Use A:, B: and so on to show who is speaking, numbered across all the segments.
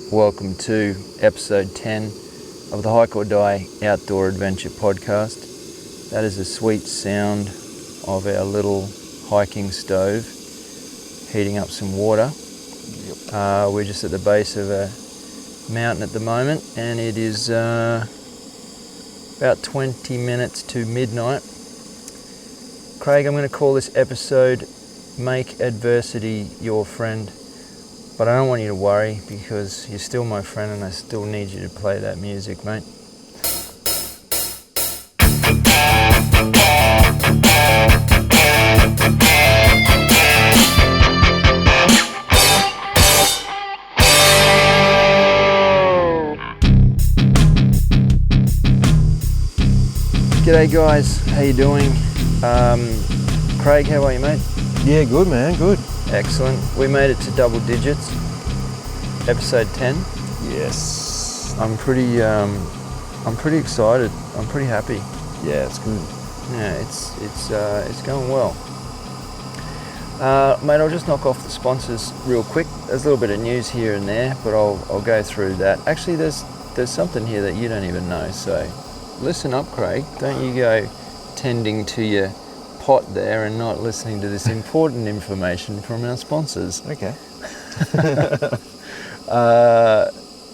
A: Welcome to episode 10 of the Hike or Die Outdoor Adventure podcast. That is the sweet sound of our little hiking stove heating up some water. We're just at the base of a mountain at the moment, and it is about 20 minutes to midnight. Craig, I'm going to call this episode Make Adversity Your Friend. But I don't want you to worry, because you're still my friend and I still need you to play that music, mate. G'day guys, how you doing? Craig, how are you, mate?
B: Yeah, good man, good.
A: Excellent. We made it to double digits, episode 10.
B: Yes.
A: I'm pretty excited. I'm pretty happy.
B: Yeah, it's good.
A: Yeah, it's going well. Mate, I'll just knock off the sponsors real quick. There's a little bit of news here and there, but I'll go through that. Actually, there's something here that you don't even know. So, listen up, Craig. Don't you go tending to your pot there and not listening to this important information from our sponsors.
B: Okay.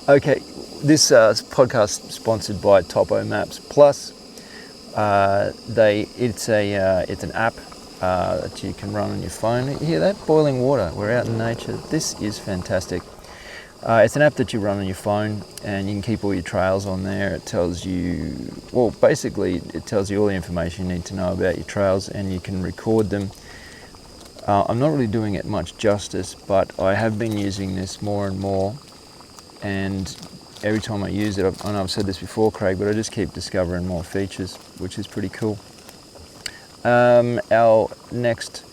A: Okay, this podcast is sponsored by Topo Maps Plus. It's an app that you can run on your phone. You hear that? Boiling water. We're out in nature. This is fantastic. It's an app that you run on your phone, and you can keep all your trails on there. It tells you, well, basically it tells you all the information you need to know about your trails, and you can record them. I'm not really doing it much justice, but I have been using this more and more, and every time I use it, I know I've said this before, Craig, but I just keep discovering more features, which is pretty cool. Our next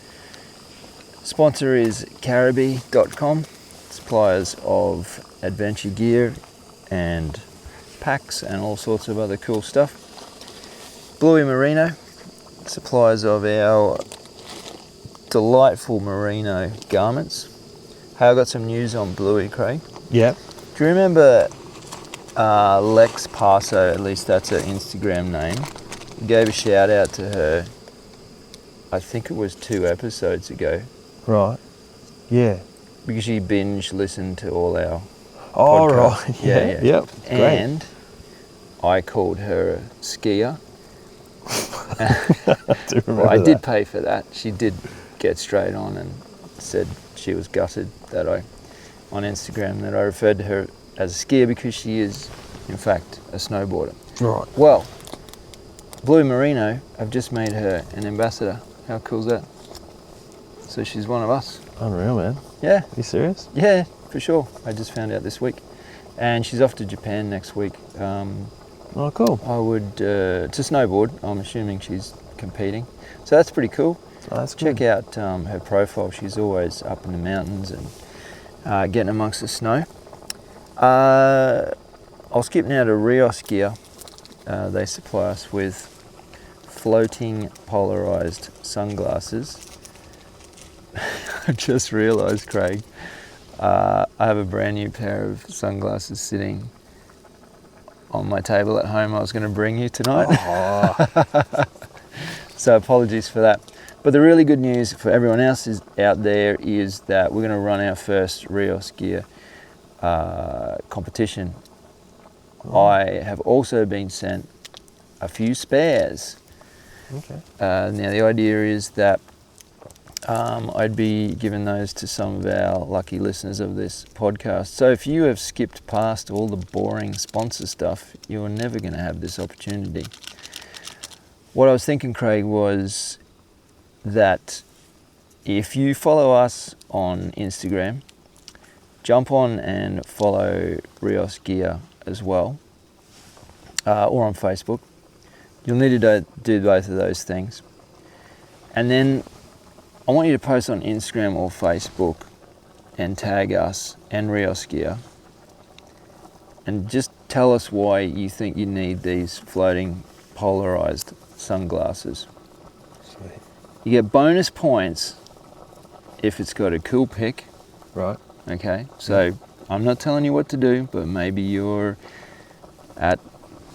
A: sponsor is HikeordieTV.com. Suppliers of adventure gear and packs and all sorts of other cool stuff. Bluey Merino, suppliers of our delightful merino garments. Hey, I got some news on Bluey, Craig.
B: Yeah.
A: Do you remember Lex Paso, at least that's her Instagram name, gave a shout out to her, I think it was 2 episodes ago.
B: Right. Yeah.
A: Because she binge listened to all our
B: podcasts.
A: Right. Yeah.
B: Yep.
A: And
B: great.
A: I called her a skier.
B: I do remember
A: well, I
B: that.
A: did pay for that. She did get straight on and said she was gutted that on Instagram, that I referred to her as a skier, because she is, in fact, a snowboarder.
B: Right.
A: Well, Blue Merino have just made her an ambassador. How cool is that? So she's one of us.
B: Unreal, man.
A: Yeah.
B: Are you serious?
A: Yeah, for sure. I just found out this week. And she's off to Japan next week.
B: Oh, cool.
A: I would, to snowboard. I'm assuming she's competing. So that's pretty cool.
B: Oh, that's
A: Check
B: good.
A: out her profile. She's always up in the mountains and getting amongst the snow. I'll skip now to Rios Gear. They supply us with floating polarized sunglasses. I just realised, Craig, I have a brand new pair of sunglasses sitting on my table at home I was going to bring you tonight.
B: Oh.
A: So apologies for that. But the really good news for everyone else out there is that we're going to run our first Rios Gear competition. Oh. I have also been sent a few spares.
B: Okay.
A: Now the idea is that I'd be giving those to some of our lucky listeners of this podcast. So if you have skipped past all the boring sponsor stuff, you're never going to have this opportunity. What I was thinking, Craig, was that if you follow us on Instagram, jump on and follow Rios Gear as well, or on Facebook. You'll need to do both of those things. And then I want you to post on Instagram or Facebook and tag us and Rios Gear, and just tell us why you think you need these floating polarized sunglasses.
B: Sweet.
A: You get bonus points if it's got a cool pick.
B: Right.
A: Okay, so I'm not telling you what to do, but maybe you're at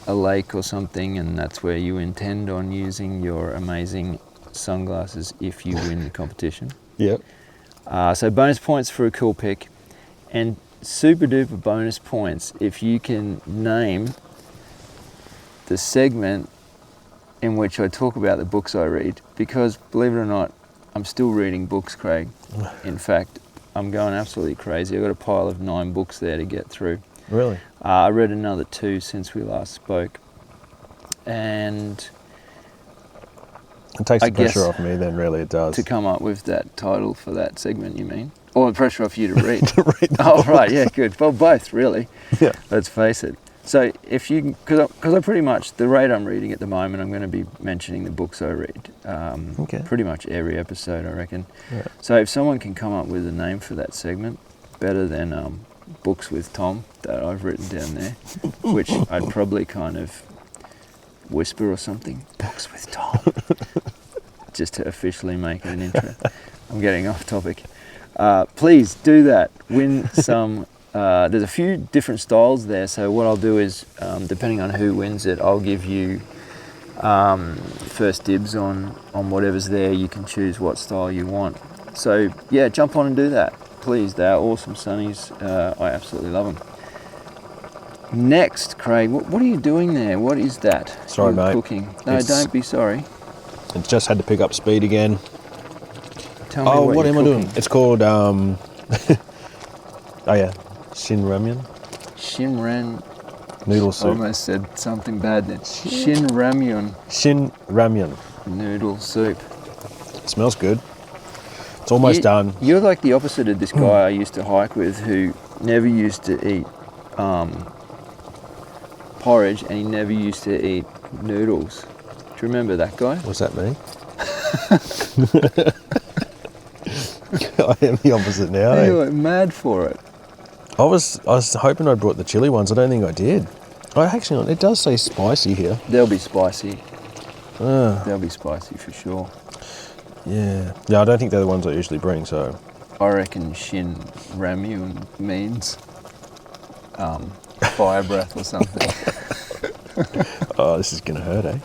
A: a lake or something and that's where you intend on using your amazing sunglasses if you win the competition.
B: Yep.
A: So bonus points for a cool pick, and super duper bonus points if you can name the segment in which I talk about the books I read, because believe it or not, I'm still reading books, Craig. In fact, I'm going absolutely crazy. I've got a pile of 9 books there to get through.
B: Really?
A: I read another 2 since we last spoke, and
B: It takes
A: I
B: the pressure
A: guess
B: off me then, really, it does.
A: to come up with that title for that segment, you mean? Or the pressure off you to read?
B: To read the
A: Oh,
B: book.
A: right, yeah, good. Well, both, really.
B: Yeah.
A: Let's face it. So if you, because I pretty much, the rate I'm reading at the moment, I'm going to be mentioning the books I read.
B: Okay.
A: Pretty much every episode, I reckon.
B: Yeah.
A: So if someone can come up with a name for that segment, better than Books with Tom that I've written down there, which I'd probably kind of whisper or something. Books with Tom. Just to officially make it an intro. I'm getting off topic. Please do that. Win some. There's a few different styles there, so what I'll do is, depending on who wins it, I'll give you first dibs on whatever's there. You can choose what style you want. So yeah, jump on and do that. Please, they are awesome sunnies. I absolutely love them. Next, Craig, what are you doing there? What is that?
B: Sorry,
A: You're
B: mate.
A: Cooking. No,
B: It's-
A: don't be sorry.
B: It just had to pick up speed again.
A: Tell me
B: Oh,
A: what
B: what
A: you're
B: am I
A: cooking.
B: doing? It's called, oh yeah, Shin Ramyun.
A: Shinran.
B: Noodle
A: I
B: soup.
A: almost said something bad then. Shin Ramyun
B: Shin Ramyun.
A: noodle soup.
B: Smells good. It's almost done.
A: You're like the opposite of this guy I used to hike with who never used to eat porridge, and he never used to eat noodles. Do you remember that guy?
B: What's that mean? I am the opposite now.
A: You
B: Eh?
A: were mad for it.
B: I was hoping I brought the chili ones. I don't think I did. Oh, actually, it does say spicy here.
A: They'll be spicy.
B: Ah,
A: They'll be spicy for sure.
B: yeah. Yeah, I don't think they're the ones I usually bring, so.
A: I reckon Shin Ramyun means fire breath or something.
B: Oh, this is going to hurt, eh?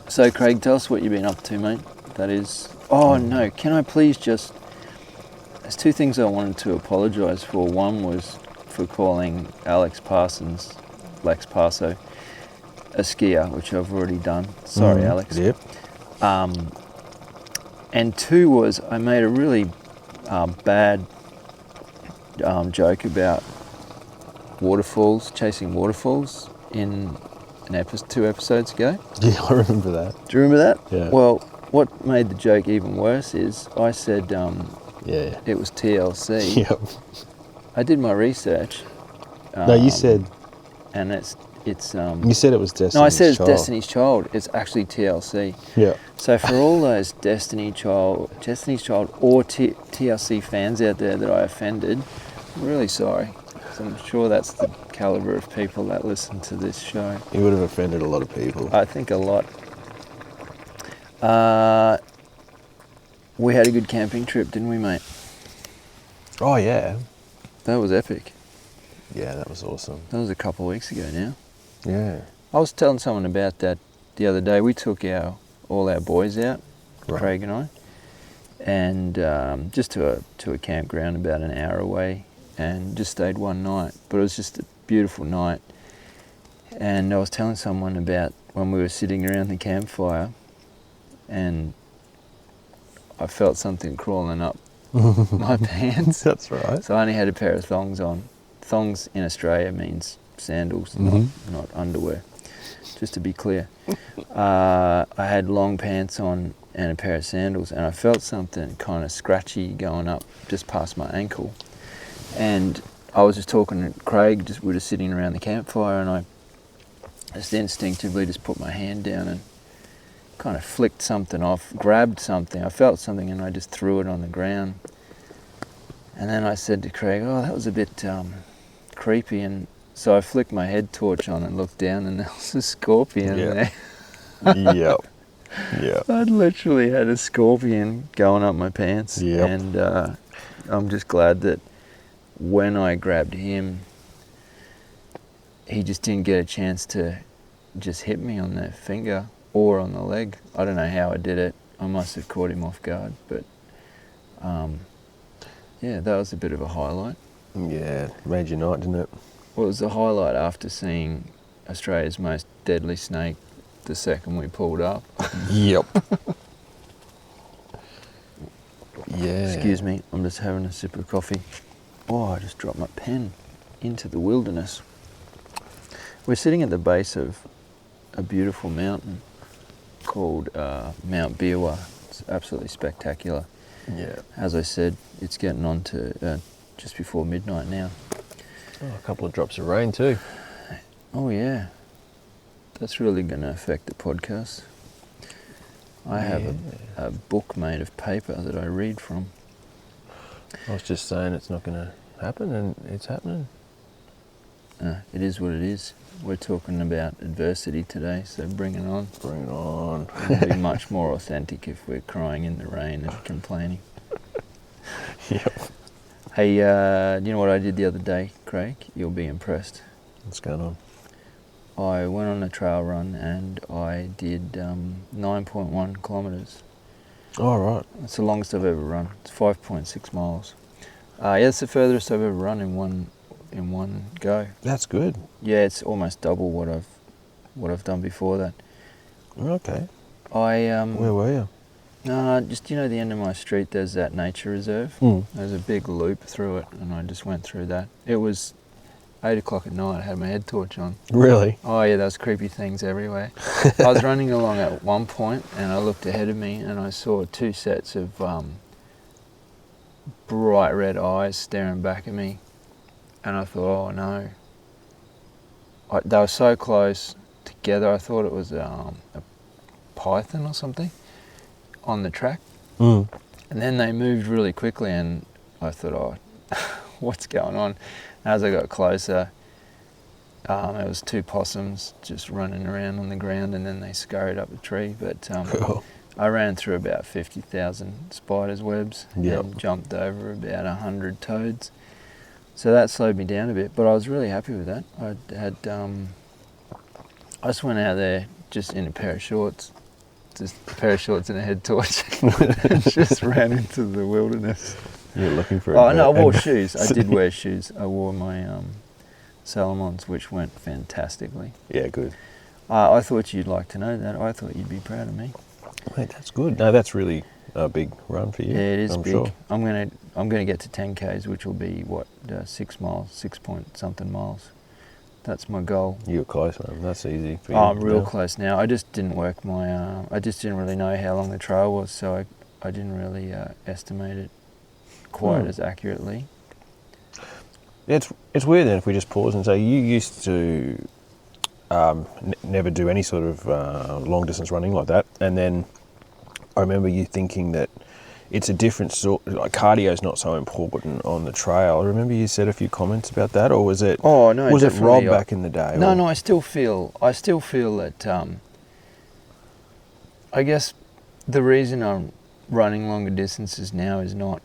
A: So Craig, tell us what you've been up to, mate. That is... Oh no, can I please just... There's 2 things I wanted to apologise for. One was for calling Lex Paso, a skier, which I've already done. Sorry, Alex.
B: Yep.
A: And 2 was I made a really bad joke about waterfalls, chasing waterfalls in 2 episodes ago.
B: Yeah, I remember that.
A: Do you remember that?
B: Yeah.
A: Well, what made the joke even worse is I said
B: Yeah.
A: it was TLC.
B: Yep.
A: I did my research.
B: No, you said
A: And it's
B: you said it was Destiny's
A: no, I said it's
B: Child.
A: Destiny's Child. It's actually TLC.
B: Yeah.
A: So for all those Destiny's Child or TLC fans out there that I offended, I'm really sorry. 'Cause I'm sure that's the caliber of people that listen to this show.
B: You would have offended a lot of people.
A: I think a lot. We had a good camping trip, didn't we, mate?
B: Oh yeah.
A: That was epic.
B: Yeah, that was awesome.
A: That was a couple of weeks ago now.
B: Yeah.
A: I was telling someone about that the other day. We took all our boys out,
B: Right.
A: Craig and I, and just to a campground about an hour away, and just stayed one night. But it was just a beautiful night. And I was telling someone about when we were sitting around the campfire, and I felt something crawling up my pants.
B: That's right.
A: So I only had a pair of thongs on. Thongs in Australia means sandals, not underwear, just to be clear. I had long pants on and a pair of sandals, and I felt something kind of scratchy going up just past my ankle. And I was just talking to Craig, we were just sitting around the campfire, and I just instinctively just put my hand down and kind of flicked something off, grabbed something. I felt something and I just threw it on the ground. And then I said to Craig, oh, that was a bit creepy. And so I flicked my head torch on and looked down, and there was a scorpion
B: Yeah.
A: there.
B: Yep. Yeah.
A: I'd literally had a scorpion going up my pants.
B: Yep.
A: And I'm just glad that when I grabbed him, he just didn't get a chance to just hit me on the finger or on the leg. I don't know how I did it. I must have caught him off guard, but yeah, that was a bit of a highlight.
B: Yeah, made your night, didn't it?
A: Well, it was a highlight after seeing Australia's most deadly snake the second we pulled up.
B: Yep. Yeah.
A: Excuse me, I'm just having a sip of coffee. Oh, I just dropped my pen into the wilderness. We're sitting at the base of a beautiful mountain called Mount Biwa. It's absolutely spectacular.
B: Yeah.
A: As I said, it's getting on to just before midnight now.
B: Oh, a couple of drops of rain too.
A: Oh yeah, that's really going to affect the podcast. I have a book made of paper that I read from.
B: I was just saying it's not going to happen, and it's happening.
A: It is what it is. We're talking about adversity today, so bring it on.
B: Bring it on.
A: It'll be much more authentic if we're crying in the rain and complaining.
B: Yep.
A: Hey, do you know what I did the other day, Craig? You'll be impressed.
B: What's going on?
A: I went on a trail run and I did 9.1 kilometres.
B: Oh, right.
A: It's the longest I've ever run. It's 5.6 miles. Yeah, it's the furthest I've ever run in one go.
B: That's good.
A: Yeah, it's almost double what I've done before that.
B: Okay.
A: Where
B: were you?
A: Just the end of my street. There's that nature reserve. There's a big loop through it, and I just went through that. It was 8 o'clock at night. I had my head torch on.
B: Really?
A: Oh yeah, there was creepy things everywhere. I was running along at one point, and I looked ahead of me, and I saw 2 sets of bright red eyes staring back at me, and I thought, oh no. They were so close together. I thought it was a python or something on the track. And then they moved really quickly, and I thought, oh, what's going on? As I got closer, it was 2 possums just running around on the ground, and then they scurried up a tree. But I ran through about 50,000 spiders' webs and jumped over about 100 toads. So that slowed me down a bit, but I was really happy with that. I just went out there just in a pair of shorts, and a head torch, and just ran into the wilderness.
B: You're looking for
A: no, I wore shoes. I did wear shoes. I wore my Salomons, which went fantastically.
B: Yeah, good.
A: I thought you'd like to know that. I thought you'd be proud of me.
B: Mate, that's good. No, that's really a big run for you.
A: Yeah, it is
B: I'm
A: big.
B: Sure.
A: I'm gonna get to 10Ks, which will be 6 miles, 6 point something miles. That's my goal.
B: You're close, man. That's easy for you.
A: I'm real close now. I just didn't work my. I just didn't really know how long the trail was, so I didn't really estimate it quite as accurately.
B: It's weird then if we just pause and say you used to never do any sort of long distance running like that, and then I remember you thinking that it's a different sort, like cardio's not so important on the trail. I remember you said a few comments about that, or was it?
A: Oh no,
B: was it Rob back in the day?
A: No, I still feel that. I guess the reason I'm running longer distances now is not.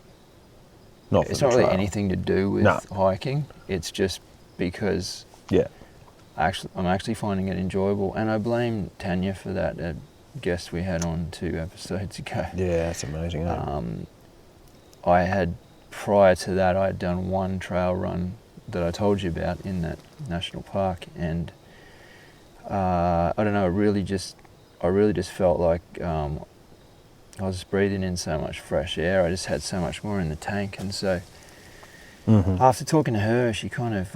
A: It's not really anything to do with hiking. It's just because I'm actually finding it enjoyable, and I blame Tanya for that. A guest we had on 2 episodes ago.
B: Yeah, that's amazing.
A: I had prior to that I had done 1 trail run that I told you about in that national park, and I don't know. I really just felt like. I was just breathing in so much fresh air. I just had so much more in the tank, and so after talking to her, she kind of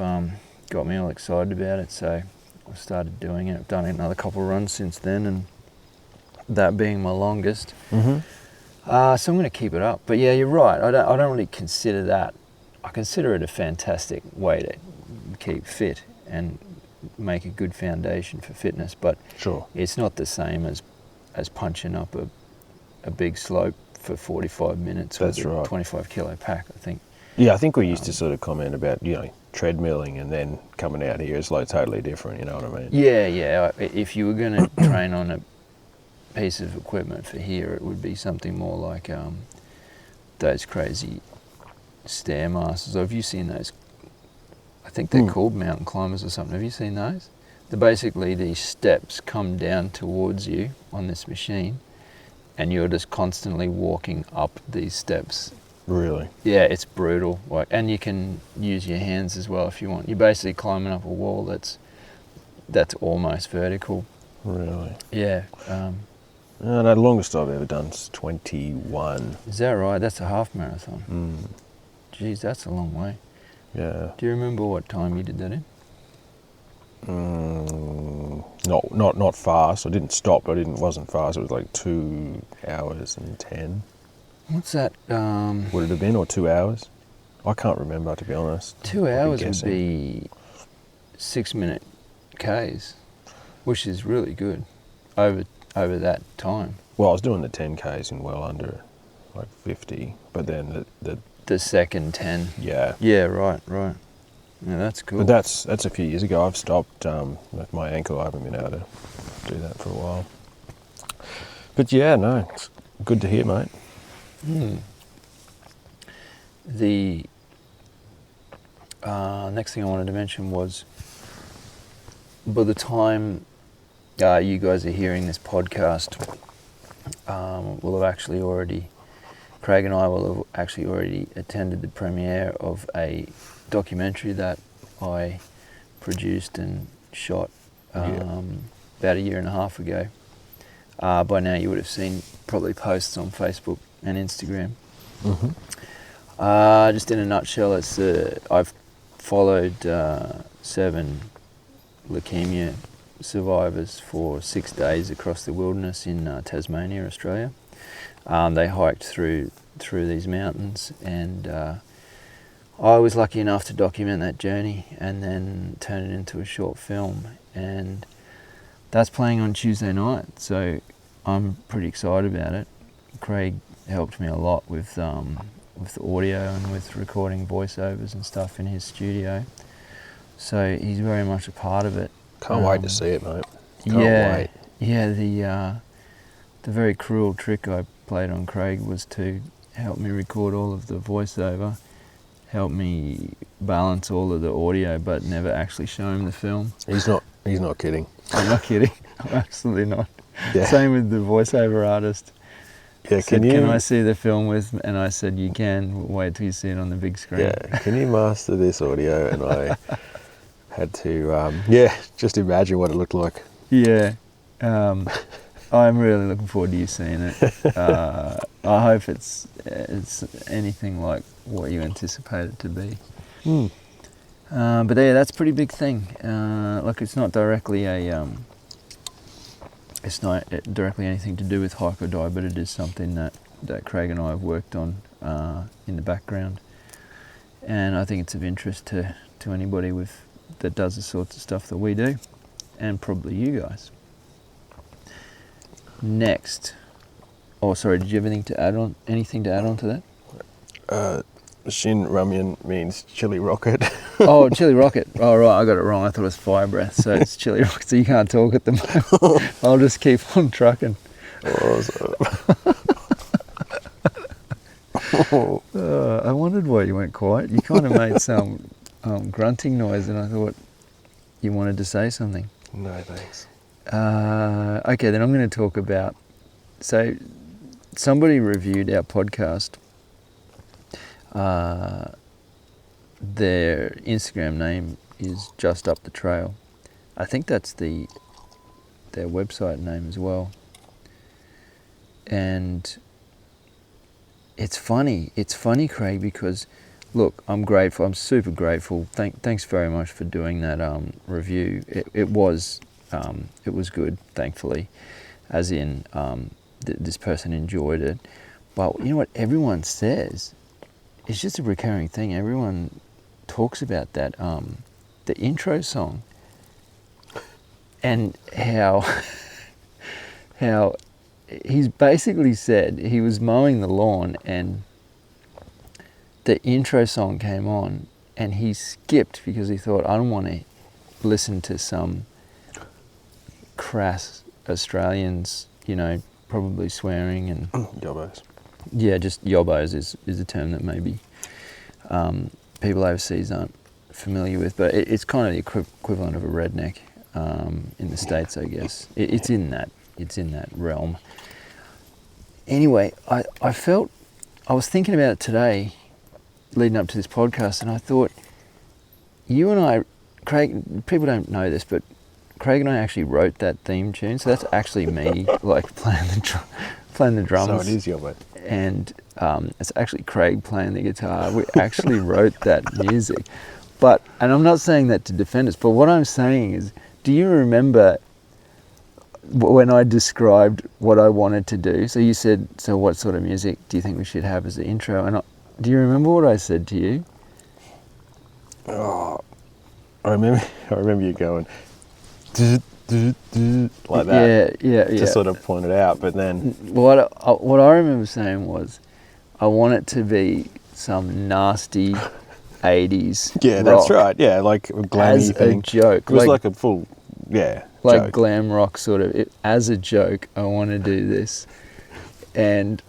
A: got me all excited about it. So I started doing it. I've done another couple of runs since then, and that being my longest. So I'm going to keep it up. But yeah, you're right. I don't really consider that. I consider it a fantastic way to keep fit and make a good foundation for fitness. But it's not the same as punching up a big slope for 45 minutes with a 25 kilo pack, I think.
B: Yeah, I think we used to sort of comment about, treadmilling and then coming out here is like totally different, you know what I mean?
A: Yeah. If you were going to train on piece of equipment for here, it would be something more like those crazy Stairmasters. Have you seen those? I think they're called mountain climbers or something. Have you seen those? They're basically these steps come down towards you on this machine, and you're just constantly walking up these steps.
B: Really?
A: Yeah, it's brutal. Like, and you can use your hands as well if you want. You're basically climbing up a wall that's almost vertical.
B: Really?
A: Yeah.
B: No, the longest I've ever done is 21.
A: Is that right? That's a half marathon. Geez, that's a long way.
B: Yeah.
A: Do you remember what time you did that in?
B: Not fast. I didn't stop. Wasn't fast. It was like 2 hours and 10.
A: What's that?
B: Would it have been, or 2 hours? I can't remember, to be honest.
A: 2 hours would be 6-minute Ks, which is really good over that time.
B: Well, I was doing the 10Ks in well under like 50, but then
A: the second 10.
B: Yeah.
A: Yeah, right. Yeah, that's cool.
B: But that's a few years ago. I've stopped with my ankle. I haven't been able to do that for a while. But yeah, no, it's good to hear, mate.
A: The next thing I wanted to mention was, by the time you guys are hearing this podcast, Craig and I will have actually already attended the premiere of a documentary that I produced and shot about 1.5 years ago. By now you would have seen probably posts on Facebook and Instagram. Just in a nutshell, I've followed 7 leukemia survivors for 6 days across the wilderness in Tasmania, Australia. They hiked through these mountains, and I was lucky enough to document that journey and then turn it into a short film, and that's playing on Tuesday night, so I'm pretty excited about it. Craig helped me a lot with the audio and with recording voiceovers and stuff in his studio, so he's very much a part of it.
B: Can't wait to see it, mate. Can't wait.
A: Yeah, the very cruel trick I played on Craig was to help me record all of the voiceover, help me balance all of the audio, but never actually show him the film.
B: He's not kidding.
A: I'm not kidding. I'm absolutely not.
B: Yeah.
A: Same with the voiceover artist.
B: Yeah,
A: Can I see the film with? And I said, you can. Wait till you see it on the big screen.
B: Yeah. Can you master this audio? And I had to, just imagine what it looked like.
A: Yeah. I'm really looking forward to you seeing it. I hope it's anything like what you anticipate it to be. But yeah, that's a pretty big thing. It's not directly anything to do with Hike or Die, but it is something that Craig and I have worked on in the background, and I think it's of interest to anybody that does the sorts of stuff that we do, and probably you guys. Next, did you have anything to add on to that?
B: Shin Ramyun means chili rocket.
A: Oh, chili rocket. Oh, right, I got it wrong. I thought it was fire breath, so it's chili rocket, so you can't talk at the moment. I'll just keep on trucking. I wondered why you went quiet. You kind of made some grunting noise, and I thought you wanted to say something.
B: No, thanks.
A: Okay, then I'm going to talk about... So, somebody reviewed our podcast. Their Instagram name is Just Up the Trail. I think that's their website name as well. And it's funny, Craig, because look, I'm grateful. I'm super grateful. Thanks very much for doing that review. It was good, thankfully, as in this person enjoyed it. But you know what everyone says? It's just a recurring thing. Everyone talks about that the intro song, and how he's basically said he was mowing the lawn and the intro song came on and he skipped because he thought, I don't want to listen to some crass Australians probably swearing and
B: Yobbos.
A: yeah, just yobbos is a term that maybe people overseas aren't familiar with, but it's kind of the equivalent of a redneck in the States, I guess. It's in that realm. Anyway, I was thinking about it today, leading up to this podcast, and I thought, you and I, Craig, people don't know this, but Craig and I actually wrote that theme tune, so that's actually me, like, playing the drums.
B: So it is Yobbo.
A: And it's actually Craig playing the guitar. We actually wrote that music. And I'm not saying that to defend us, but what I'm saying is, do you remember when I described what I wanted to do? So you said, so what sort of music do you think we should have as the intro? And do you remember what I said to you?
B: Oh, I remember you going like that.
A: Yeah.
B: To sort of point it out, but then
A: what I remember saying was, I want it to be some nasty 80s
B: yeah,
A: rock
B: that's right. Yeah, like a glammy
A: as
B: thing.
A: a joke.
B: It was like a full, yeah,
A: like
B: joke.
A: glam rock sort of. As a joke, I want to do this. And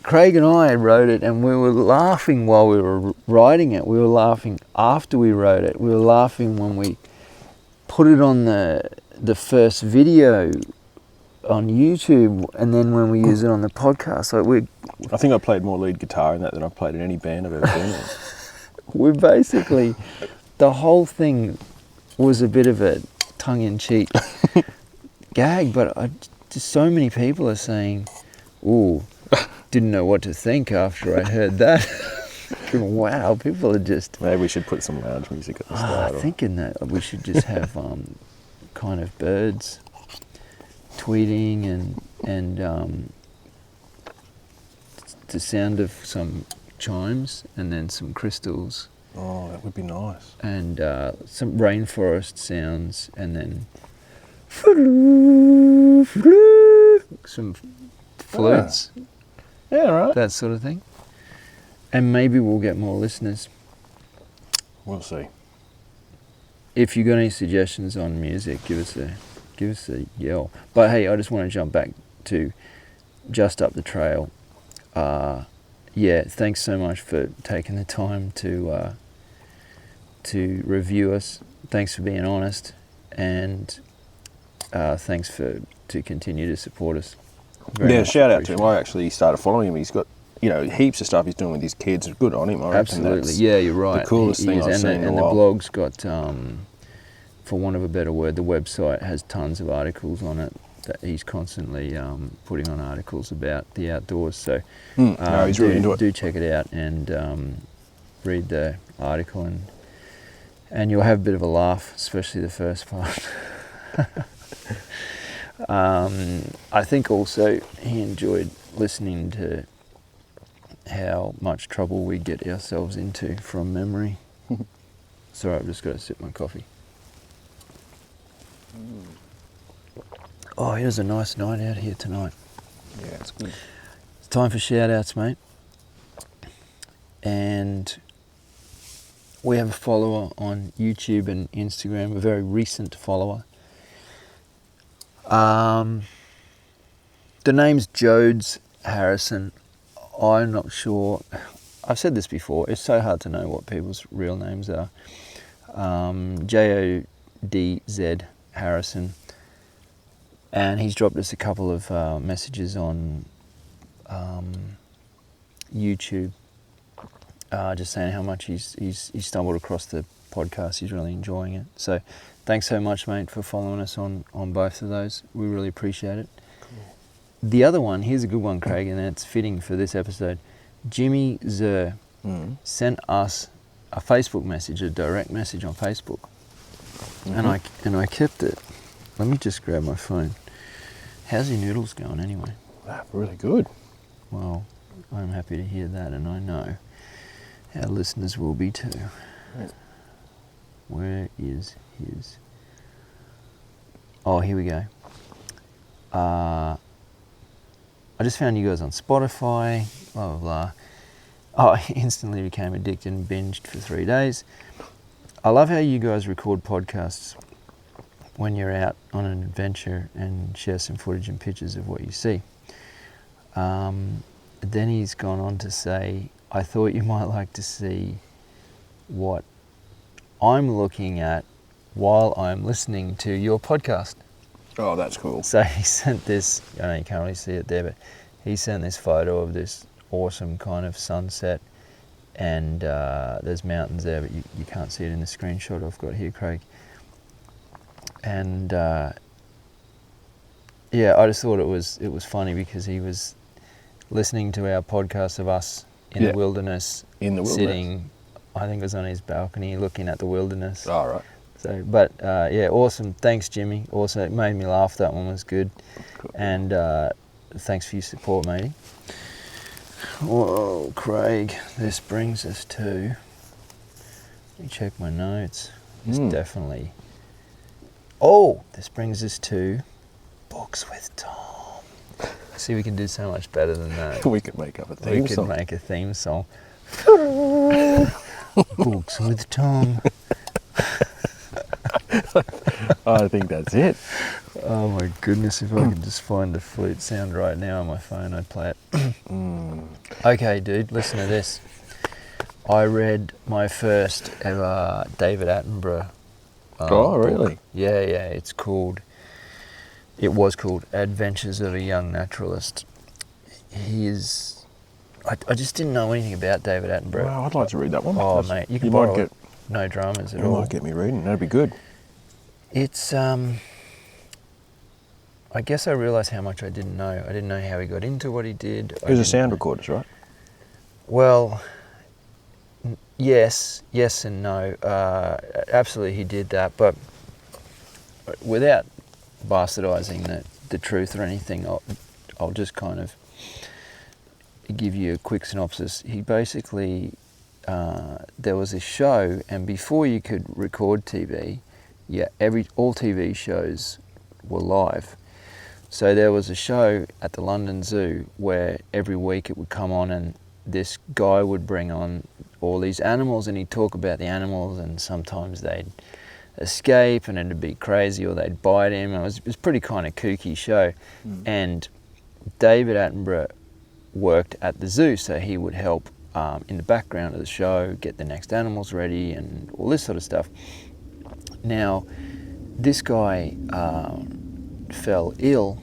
A: Craig and I wrote it, and we were laughing while we were writing it. We were laughing after we wrote it. We were laughing when we put it on the first video on YouTube, and then when we use it on the podcast.
B: I think I played more lead guitar in that than I've played in any band I've ever been in.
A: We basically, the whole thing was a bit of a tongue-in-cheek gag, but just so many people are saying, ooh, didn't know what to think after I heard that. Wow, people are just...
B: Maybe we should put some lounge music at the start.
A: Thinking that we should just have kind of birds tweeting and the sound of some chimes and then some crystals.
B: Oh, that would be nice.
A: And some rainforest sounds and then some flutes.
B: Yeah, right.
A: That sort of thing. And maybe we'll get more listeners.
B: We'll see.
A: If you got any suggestions on music, give us a yell. But hey, I just want to jump back to Just Up the Trail. Yeah, thanks so much for taking the time to review us. Thanks for being honest, and thanks to continue to support us.
B: Yeah, shout out to him. I actually started following him. He's got heaps of stuff he's doing with his kids. Good on him. I reckon.
A: Absolutely, yeah, you're right.
B: The coolest thing I've seen in a
A: and
B: while.
A: the blog's got, for want of a better word, the website has tons of articles on it. That he's constantly putting on articles about the outdoors. So
B: no, he's really into it.
A: Do check it out and read the article, and you'll have a bit of a laugh, especially the first part. I think also he enjoyed listening to how much trouble we get ourselves into from memory. Sorry, I've just got to sip my coffee. Oh, it is a nice night out here tonight.
B: Yeah, it's good.
A: It's time for shout outs, mate. And we have a follower on YouTube and Instagram, a very recent follower. The name's Jodes Harrison. I'm not sure. I've said this before. It's so hard to know what people's real names are. Jodz Harrison. And he's dropped us a couple of messages on YouTube, just saying how much he's stumbled across the podcast. He's really enjoying it. So thanks so much, mate, for following us on both of those. We really appreciate it. Cool. The other one, here's a good one, Craig, and it's fitting for this episode. Jimmy Zer sent us a Facebook message, a direct message on Facebook, and I kept it. Let me just grab my phone. How's your noodles going anyway?
B: Really good.
A: Well, I'm happy to hear that, and I know our listeners will be too.
B: Right.
A: Where is his? Oh, here we go. I just found you guys on Spotify, blah, blah, blah. Oh, I instantly became addicted and binged for 3 days. I love how you guys record podcasts when you're out on an adventure and share some footage and pictures of what you see. Then he's gone on to say, I thought you might like to see what I'm looking at while I'm listening to your podcast.
B: Oh, that's cool.
A: So he sent this, I know you can't really see it there, but he sent this photo of this awesome kind of sunset, and there's mountains there, but you can't see it in the screenshot I've got here, Craig. And yeah, I just thought it was funny because he was listening to our podcast of us in the wilderness, sitting, I think it was on his balcony, looking at the wilderness.
B: All right.
A: So, but yeah, awesome. Thanks, Jimmy. Also, it made me laugh. That one was good.
B: Cool.
A: And thanks for your support, matey. Whoa, Craig. This brings us to. Let me check my notes. It's definitely. Oh, this brings us to Books with Tom. See, we can do so much better than that.
B: We could make up a theme song.
A: We could make a theme song. Books with Tom.
B: I think that's it.
A: Oh my goodness, if I could just find the flute sound right now on my phone, I'd play it. Okay, dude, listen to this. I read my first ever David Attenborough
B: Oh, really?
A: book. Yeah, it was called Adventures of a Young Naturalist. He is, I just didn't know anything about David Attenborough.
B: Well, I'd like to read that one.
A: Oh, mate, you can borrow it. No dramas at all.
B: You might get me reading, that'd be good.
A: It's, I guess I realised how much I didn't know. I didn't know how he got into what he did.
B: He was a sound recorder, right?
A: Well, yes and no. Absolutely he did that, but without bastardising the truth or anything, I'll just kind of give you a quick synopsis. He basically, there was a show, and before you could record TV, all TV shows were live. So there was a show at the London Zoo where every week it would come on, and this guy would bring on all these animals, and he'd talk about the animals, and sometimes they'd escape and it'd be crazy, or they'd bite him. It was pretty kind of kooky show. And David Attenborough worked at the zoo, so he would help in the background of the show, get the next animals ready and all this sort of stuff. Now, this guy fell ill,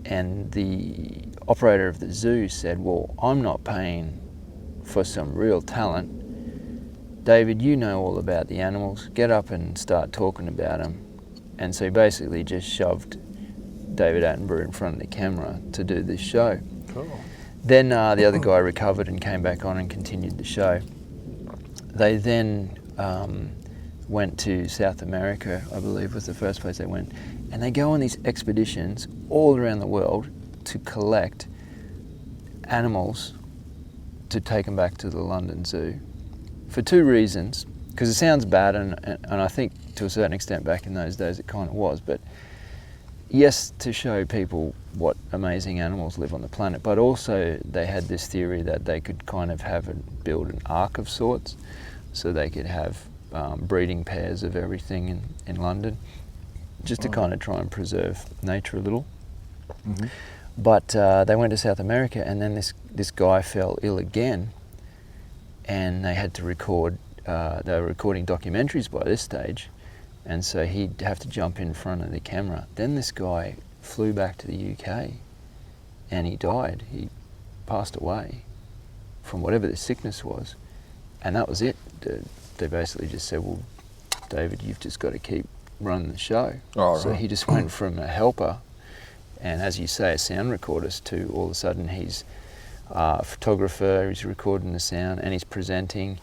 A: and the operator of the zoo said, well, I'm not paying for some real talent. David, you know all about the animals. Get up and start talking about them. And so he basically just shoved David Attenborough in front of the camera to do this show.
B: Cool.
A: Then the other guy recovered and came back on and continued the show. They then went to South America, I believe was the first place they went. And they go on these expeditions all around the world to collect animals to take them back to the London Zoo for two reasons. Because it sounds bad, and I think to a certain extent back in those days it kind of was, but yes, to show people what amazing animals live on the planet, but also they had this theory that they could kind of build an ark of sorts, so they could have breeding pairs of everything in London, just to kind of try and preserve nature a little.
B: Mm-hmm.
A: But they went to South America, and then this guy fell ill again, and they had to record, they were recording documentaries by this stage, and so he'd have to jump in front of the camera. Then this guy flew back to the UK, and he died. He passed away from whatever the sickness was, and that was it. They basically just said, well, David, you've just got to keep running the show.
B: Oh,
A: so
B: right.
A: he just went from a helper, and as you say, a sound recordist, to all of a sudden he's a photographer, he's recording the sound, and he's presenting.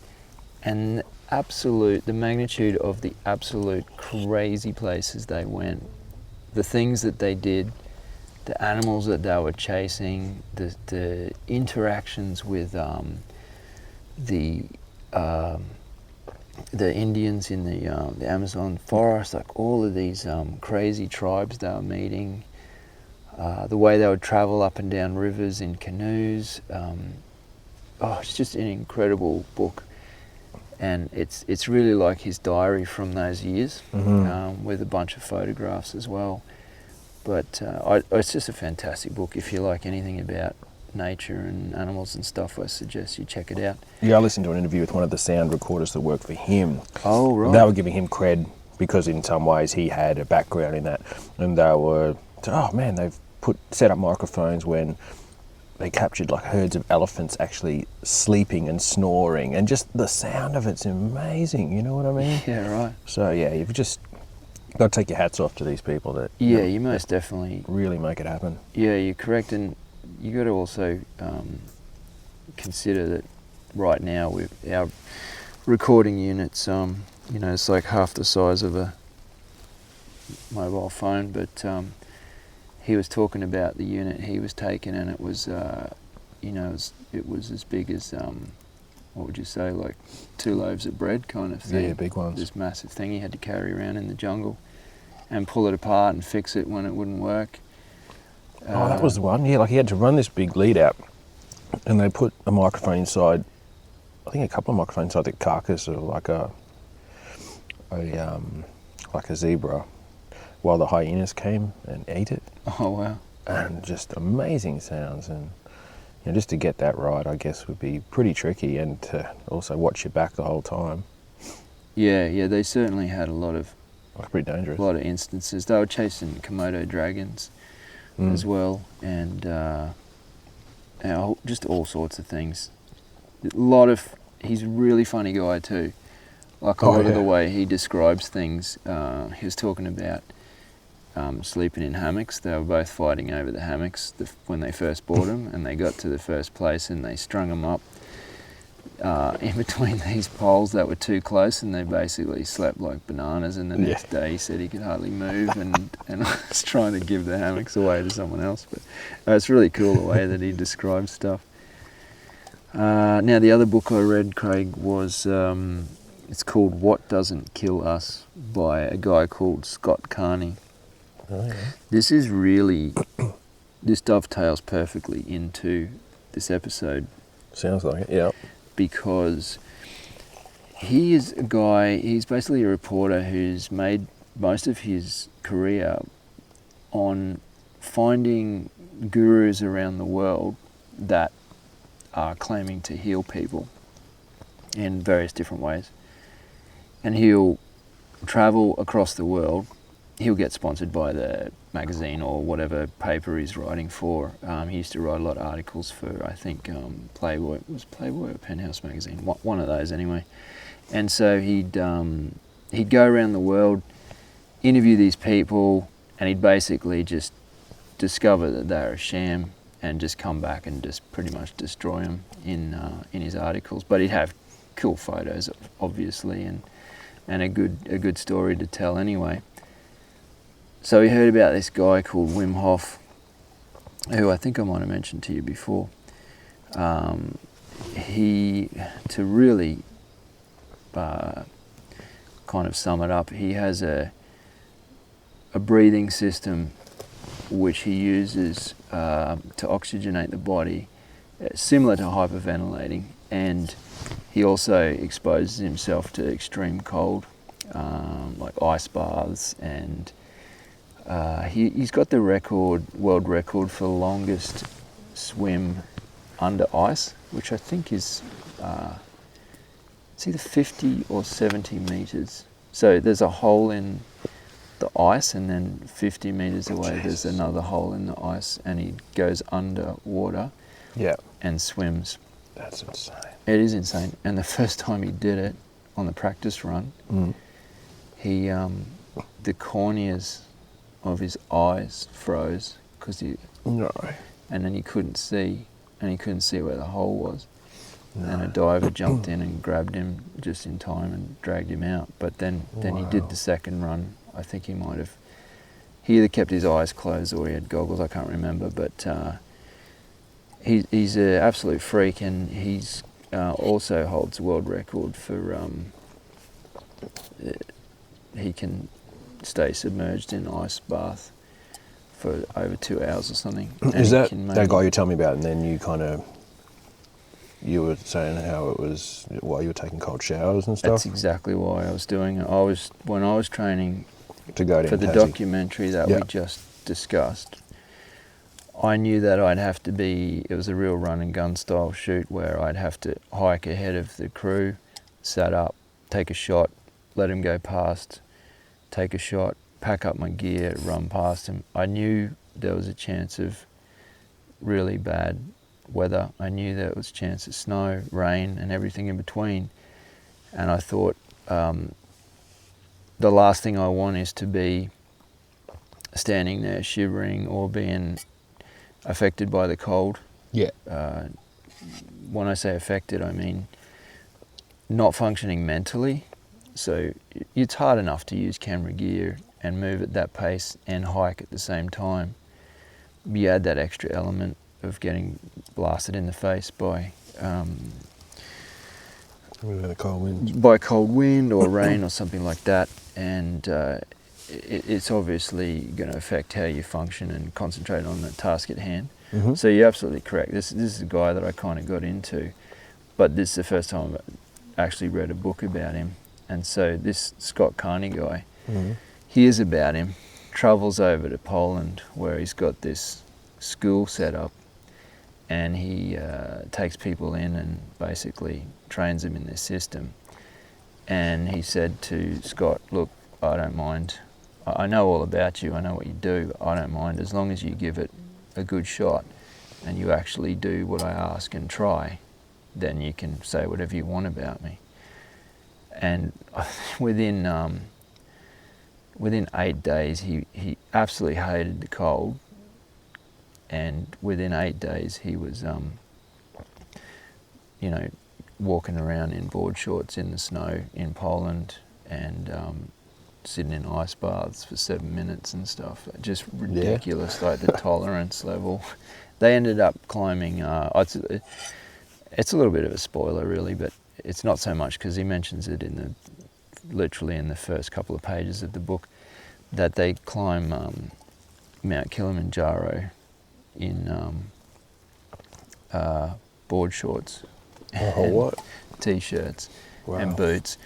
A: And the magnitude of the absolute crazy places they went, the things that they did, the animals that they were chasing, the interactions with the Indians in the Amazon forest, like all of these crazy tribes they were meeting, the way they would travel up and down rivers in canoes. It's just an incredible book. and it's really like his diary from those years, with a bunch of photographs as well. But it's just a fantastic book. If you like anything about nature and animals and stuff, I suggest you check it out.
B: Yeah, I listened to an interview with one of the sound recorders that worked for him.
A: Oh, right.
B: They were giving him cred because in some ways he had a background in that. And they were, oh man, they've set up microphones when they captured like herds of elephants actually sleeping and snoring, and just the sound of it's amazing, you know what I mean?
A: Yeah, right.
B: So yeah, you've just got to take your hats off to these people that
A: you most definitely
B: really make it happen.
A: Yeah, you're correct, and you got to also consider that right now with our recording units, it's like half the size of a mobile phone, but he was talking about the unit he was taking, and it was, it was as big as, what would you say, like 2 loaves of bread kind of thing.
B: Yeah, big ones.
A: This massive thing he had to carry around in the jungle and pull it apart and fix it when it wouldn't work.
B: That was the one. Yeah, like he had to run this big lead out, and they put a microphone inside. I think a couple of microphones inside the carcass of like a zebra, while the hyenas came and ate it.
A: Oh wow!
B: And just amazing sounds, and just to get that right, I guess would be pretty tricky, and to also watch your back the whole time.
A: Yeah, they certainly had a lot of.
B: Pretty dangerous.
A: A lot of instances. They were chasing Komodo dragons as well, and just all sorts of things. He's a really funny guy too. Like a lot of the way he describes things. He was talking about sleeping in hammocks. They were both fighting over the hammocks when they first bought them, and they got to the first place and they strung them up in between these poles that were too close, and they basically slept like bananas. And the next day he said he could hardly move, and I was trying to give the hammocks away to someone else. But it's really cool the way that he describes stuff. Now the other book I read, Craig, was it's called What Doesn't Kill Us by a guy called Scott Carney.
B: Oh, yeah.
A: This dovetails perfectly into this episode.
B: Sounds like it, yeah.
A: Because he is a guy, he's basically a reporter who's made most of his career on finding gurus around the world that are claiming to heal people in various different ways. And he'll travel across the world. He'll get sponsored by the magazine or whatever paper he's writing for. He used to write a lot of articles for, I think, Playboy. Was Playboy or Penthouse magazine? One of those anyway. And so he'd go around the world, interview these people, and he'd basically just discover that they're a sham and just come back and just pretty much destroy them in his articles. But he'd have cool photos, obviously, and a good story to tell anyway. So we heard about this guy called Wim Hof, who I think I might have mentioned to you before. To really kind of sum it up, he has a breathing system which he uses to oxygenate the body, similar to hyperventilating, and he also exposes himself to extreme cold, like ice baths, and he's got the world record for the longest swim under ice, which I think is it's either 50 or 70 meters. So there's a hole in the ice, and then 50 meters away there's another hole in the ice, and he goes underwater and swims.
B: That's insane.
A: It is insane. And the first time he did it on the practice run, he the corneas of his eyes froze because and then he couldn't see where the hole was. No. And a diver jumped in and grabbed him just in time and dragged him out. But then he did the second run. I think he either kept his eyes closed or he had goggles, I can't remember, but he's an absolute freak, and he's also holds the world record for he can stay submerged in an ice bath for over 2 hours or something.
B: Is that guy you tell me about, and then you kind of you were saying how it was while you were taking cold showers and stuff.
A: That's exactly why I was doing it. When I was training
B: To go to
A: for the
B: Tassie.
A: documentary that
B: Yeah.
A: we just discussed, I knew that I'd have to be, it was a real run and gun style shoot where I'd have to hike ahead of the crew, sat up, take a shot, let him go past, take a shot, pack up my gear, run past him. I knew there was a chance of really bad weather. I knew there was a chance of snow, rain and everything in between. And I thought, the last thing I want is to be standing there shivering or being affected by the cold.
B: Yeah.
A: When I say affected, I mean not functioning mentally. So it's hard enough to use camera gear and move at that pace and hike at the same time. You add that extra element of getting blasted in the face by cold wind or rain or something like that, and it's obviously going to affect how you function and concentrate on the task at hand.
B: Mm-hmm.
A: So you're absolutely correct. This is a guy that I kind of got into, but this is the first time I actually read a book about him. And so this Scott Carney guy, hears about him, travels over to Poland where he's got this school set up, and he takes people in and basically trains them in their system. And he said to Scott, look, I don't mind. I know all about you. I know what you do. I don't mind as long as you give it a good shot and you actually do what I ask and try, then you can say whatever you want about me. And within 8 days, he absolutely hated the cold. And within 8 days, he was, walking around in board shorts in the snow in Poland and sitting in ice baths for 7 minutes and stuff. Just ridiculous, like the tolerance level. They ended up climbing, it's a little bit of a spoiler really, but it's not so much because he mentions it literally in the first couple of pages of the book, that they climb Mount Kilimanjaro in board shorts and t-shirts and boots.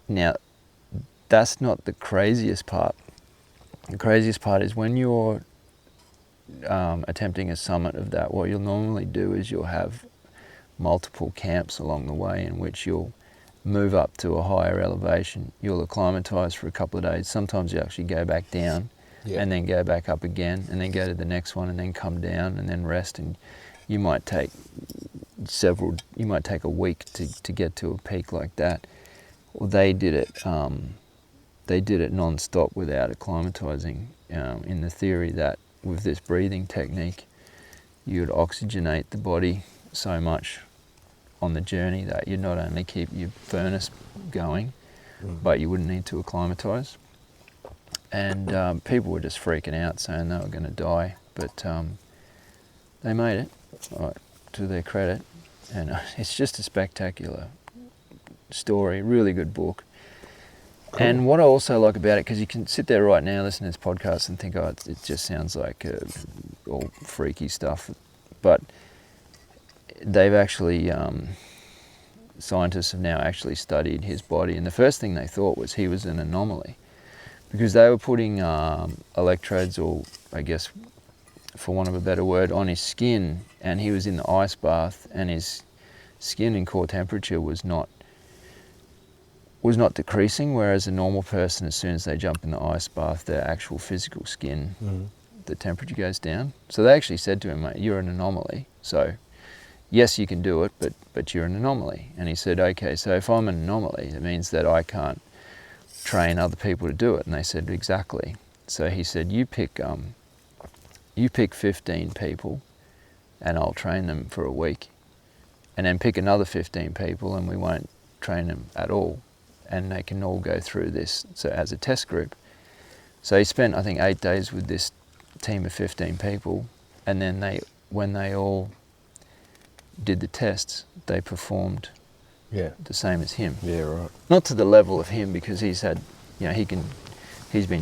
A: Now, that's not the craziest part. The craziest part is when you're attempting a summit of that, what you'll normally do is you'll have multiple camps along the way in which you'll move up to a higher elevation. You'll acclimatise for a couple of days. Sometimes you actually go back down and then go back up again and then go to the next one and then come down and then rest. And you might take a week to get to a peak like that. Well, they did it non-stop without acclimatising, in the theory that with this breathing technique, you would oxygenate the body so much on the journey that you'd not only keep your furnace going, but you wouldn't need to acclimatise. And people were just freaking out, saying they were going to die, but they made it, right, to their credit. And it's just a spectacular story, really good book. Cool. And what I also like about it, because you can sit there right now, listen to this podcast and think, oh, it just sounds like all freaky stuff. But they've actually, scientists have now actually studied his body. And the first thing they thought was he was an anomaly, because they were putting electrodes, or I guess, for want of a better word, on his skin, and he was in the ice bath, and his skin in core temperature was not decreasing, whereas a normal person, as soon as they jump in the ice bath, their actual physical skin, the temperature goes down. So they actually said to him, mate, you're an anomaly. So yes, you can do it, but you're an anomaly. And he said, okay, so if I'm an anomaly, it means that I can't train other people to do it. And they said, exactly. So he said, you pick 15 people and I'll train them for a week, and then pick another 15 people and we won't train them at all. And they can all go through this, so as a test group. So he spent, I think, 8 days with this team of 15 people, and then when they all did the tests, they performed the same as him.
B: Yeah, right.
A: Not to the level of him, because he's been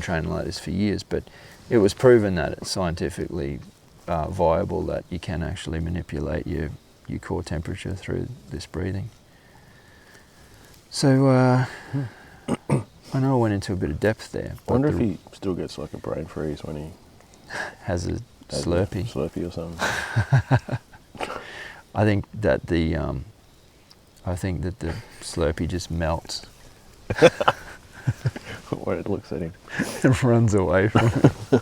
A: training like this for years, but it was proven that it's scientifically viable that you can actually manipulate your core temperature through this breathing. So I know I went into a bit of depth there.
B: I wonder if he still gets like a brain freeze when he
A: has a
B: has
A: Slurpee.
B: A Slurpee or something.
A: I think that the Slurpee just melts.
B: When it looks at him.
A: It runs away from him.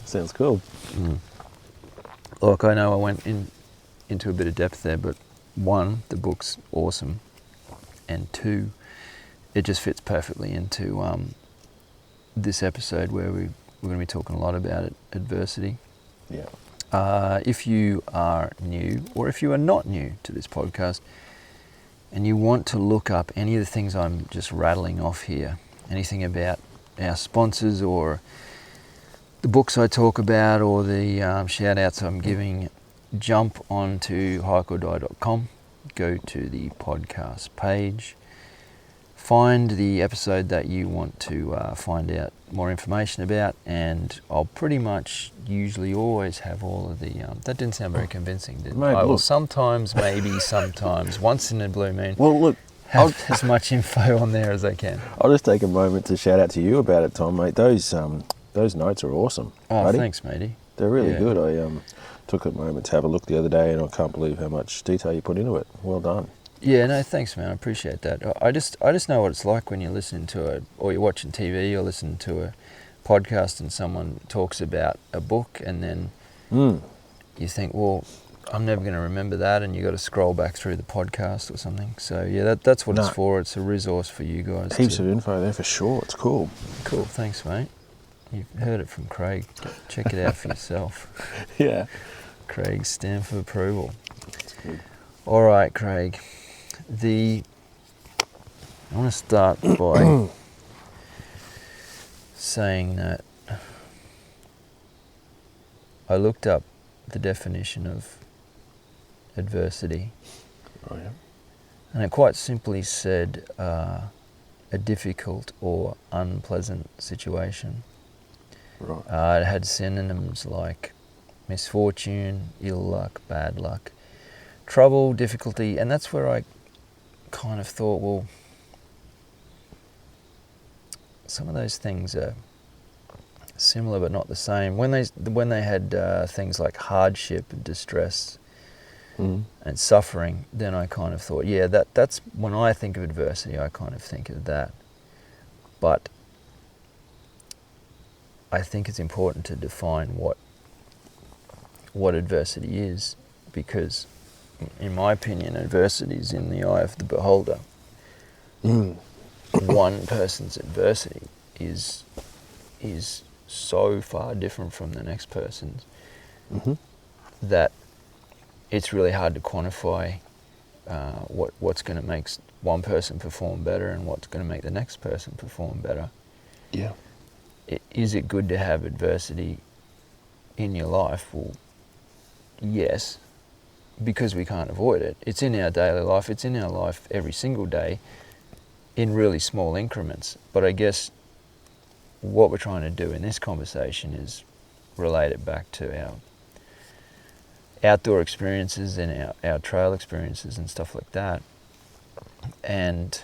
B: Sounds cool.
A: Look, I know I went into a bit of depth there, but one, the book's awesome, and two, it just fits perfectly into this episode where we're going to be talking a lot about adversity.
B: Yeah.
A: If you are new, or if you are not new to this podcast, and you want to look up any of the things I'm just rattling off here, anything about our sponsors or the books I talk about or the shout outs I'm giving, jump onto HikeordieTV.com, go to the podcast page, find the episode that you want to find out more information about, and I'll pretty much usually always have all of the... that didn't sound very convincing, did it?
B: Mate,
A: I will
B: look.
A: sometimes, maybe sometimes, once in a blue moon,
B: Well, look,
A: have as much info on there as I can.
B: I'll just take a moment to shout out to you about it, Tom, mate. Those notes are awesome.
A: Oh,
B: buddy.
A: thanks, matey.
B: They're really
A: Yeah.
B: good. I took a moment to have a look the other day, and I can't believe how much detail you put into it. Well done.
A: Yeah, no, thanks, man. I appreciate that. I just know what it's like when you're listening to or you're watching TV, or listening to a podcast, and someone talks about a book, and then you think, well, I'm never going to remember that, and you got to scroll back through the podcast or something. So yeah, that's what it's for. It's a resource for you guys.
B: Heaps of info there for sure. It's cool.
A: Cool, thanks, mate. You've heard it from Craig. Check it out for yourself.
B: Yeah.
A: Craig's stamp of approval.
B: That's good.
A: All right, Craig. I want to start by saying that I looked up the definition of adversity,
B: Oh, yeah.
A: and it quite simply said a difficult or unpleasant situation.
B: Right.
A: It had synonyms like misfortune, ill luck, bad luck, trouble, difficulty, and that's where I kind of thought, well, some of those things are similar but not the same. When they had things like hardship and distress and suffering, then I kind of thought, yeah, that's when I think of adversity, I kind of think of that. But I think it's important to define what adversity is, because in my opinion, adversity is in the eye of the beholder. One person's adversity is so far different from the next person's that it's really hard to quantify what's going to make one person perform better and what's going to make the next person perform better.
B: Yeah.
A: Is it good to have adversity in your life? Well, yes, because we can't avoid it. It's in our daily life. It's in our life every single day in really small increments. But I guess what we're trying to do in this conversation is relate it back to our outdoor experiences and our trail experiences and stuff like that. And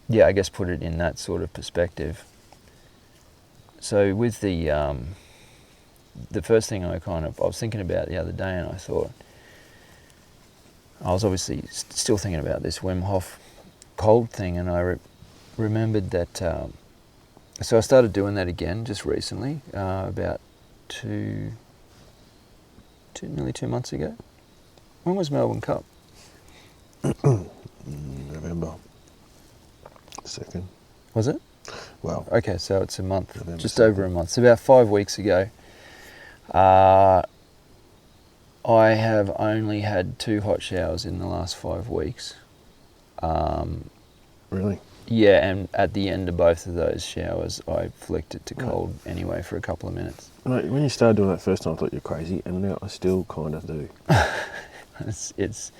A: yeah, I guess put it in that sort of perspective. So with the first thing I was thinking about the other day, and I thought, I was obviously still thinking about this Wim Hof cold thing, and I remembered that, so I started doing that again just recently, about nearly 2 months ago. When was Melbourne Cup?
B: November 2nd.
A: Was it?
B: Well,
A: Okay, so it's a month,
B: November
A: just
B: 2nd.
A: over a month. So about 5 weeks ago, I have only had 2 hot showers in the last 5 weeks.
B: really?
A: Yeah, and at the end of both of those showers, I flicked it to cold anyway for a couple of minutes.
B: Mate, when you started doing that first time, I thought you were crazy, and now I still kind of do.
A: It's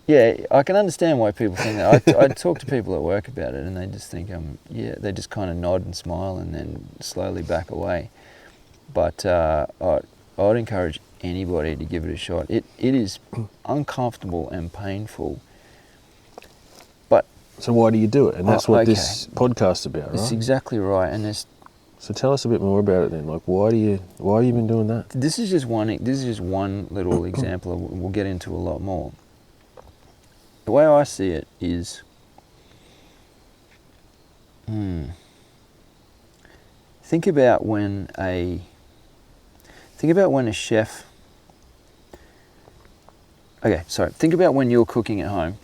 A: yeah, I can understand why people think that. I talk to people at work about it, and they just think, they just kind of nod and smile and then slowly back away. But I'd encourage anybody to give it a shot. It is uncomfortable and painful. But
B: So why do you do it? And that's what this podcast's about, right?
A: That's exactly right. And
B: so tell us a bit more about it then. Like, why have you been doing that?
A: This is just one little example. We'll get into a lot more. The way I see it is, think about when a chef. Okay, sorry. Think about when you're cooking at home,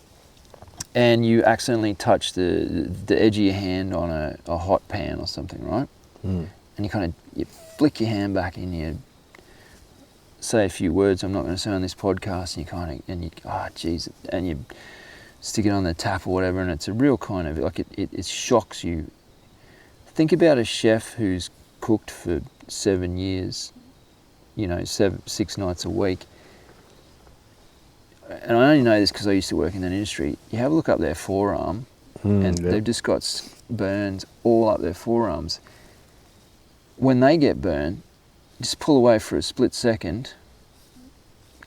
A: and you accidentally touch the edge of your hand on a hot pan or something, right?
B: Mm.
A: And you flick your hand back and you say a few words I'm not going to say on this podcast, and you stick it on the tap or whatever, and it's a real kind of, like, it shocks you. Think about a chef who's cooked for 7 years, 6 nights a week. And I only know this because I used to work in that industry. You have a look up their forearm, and they've just got burns all up their forearms. When they get burned, just pull away for a split second,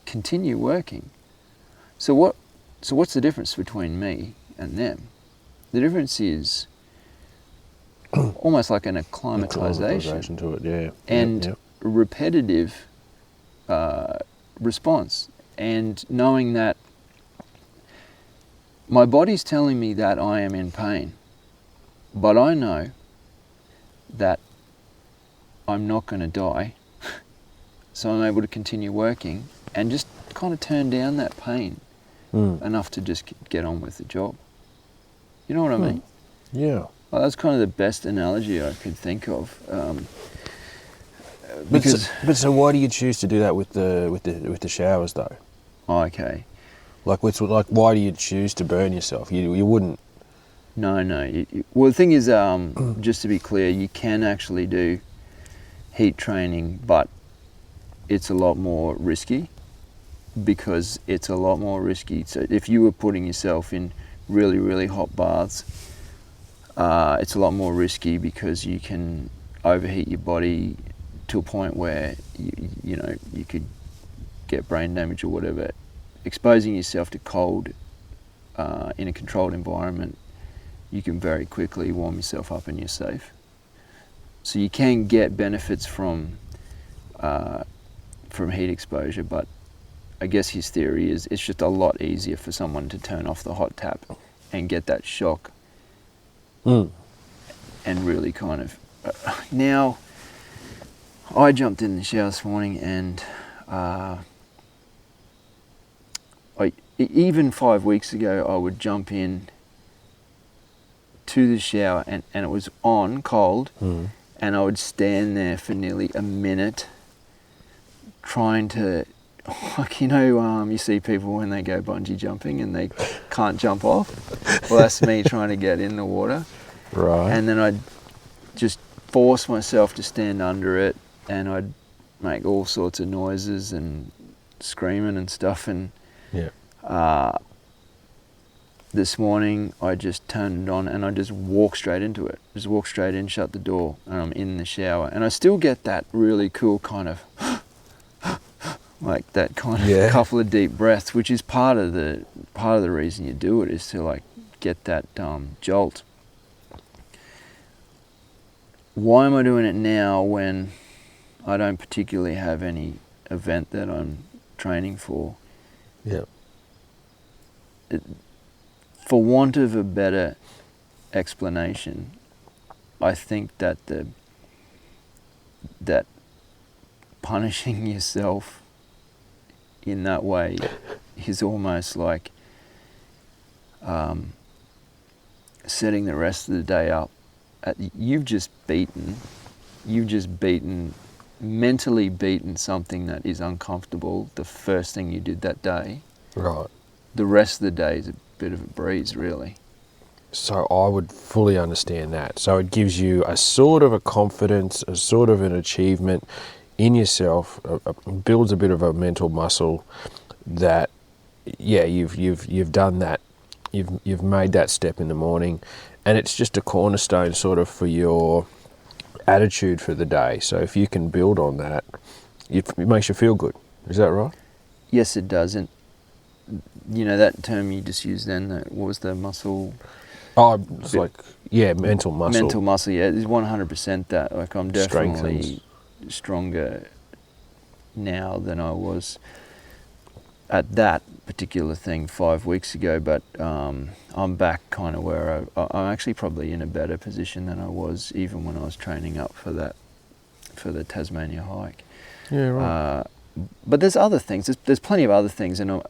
A: continue working. So what's the difference between me and them? The difference is almost like an acclimatization
B: to it, yeah.
A: And repetitive response. And knowing that my body's telling me that I am in pain, but I know that I'm not going to die, so I'm able to continue working and just kind of turn down that pain enough to just get on with the job. You know what I mean?
B: Yeah.
A: Well, that's kind of the best analogy I could think of.
B: But so why do you choose to do that with the showers though?
A: Okay.
B: Like why do you choose to burn yourself? You wouldn't.
A: No. Well, the thing is, just to be clear, you can actually do heat training, but it's a lot more risky because it's a lot more risky. So if you were putting yourself in really, really hot baths, it's a lot more risky because you can overheat your body to a point where you could get brain damage or whatever. Exposing yourself to cold in a controlled environment, you can very quickly warm yourself up and you're safe. So you can get benefits from heat exposure, but I guess his theory is it's just a lot easier for someone to turn off the hot tap and get that shock and really kind of... Now, I jumped in the shower this morning and even 5 weeks ago I would jump in to the shower and it was on cold and I would stand there for nearly a minute trying to, you see people when they go bungee jumping and they can't jump off. Well, that's me trying to get in the water.
B: Right.
A: And then I'd just force myself to stand under it and I'd make all sorts of noises and screaming and stuff. And this morning I just turned it on and I just walked straight into it. Just walk straight in, shut the door, and I'm in the shower. And I still get that really cool kind of like that kind of couple of deep breaths, which is part of the reason you do it, is to like get that jolt. Why am I doing it now when I don't particularly have any event that I'm training for?
B: Yeah.
A: For want of a better explanation, I think that that punishing yourself in that way is almost like setting the rest of the day up. You've just mentally beaten something that is uncomfortable the first thing you did that day.
B: Right.
A: The rest of the day is a bit of a breeze, really.
B: So I would fully understand that. So it gives you a sort of a confidence, a sort of an achievement in yourself, builds a bit of a mental muscle that, you've done that. You've made that step in the morning, and it's just a cornerstone sort of for your attitude for the day. So if you can build on that, it makes you feel good. Is that right?
A: Yes, it does. And that term you just used then, what was the muscle?
B: Oh, it's like, mental muscle.
A: Mental muscle, yeah, it's 100% that. Like, I'm definitely stronger now than I was at that particular thing 5 weeks ago, but I'm back kind of where I'm actually probably in a better position than I was even when I was training up for the Tasmania hike.
B: Yeah, right.
A: But there's other things. There's plenty of other things, and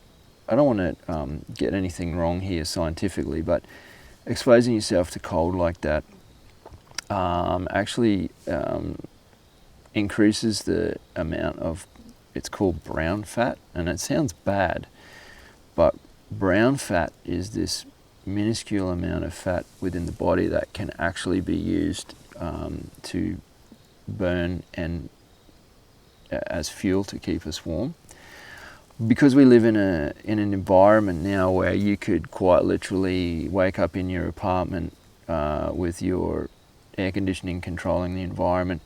A: I don't want to get anything wrong here scientifically, but exposing yourself to cold like that actually increases the amount of, it's called brown fat, and it sounds bad, but brown fat is this minuscule amount of fat within the body that can actually be used to burn and as fuel to keep us warm. Because we live in an environment now where you could quite literally wake up in your apartment with your air conditioning controlling the environment,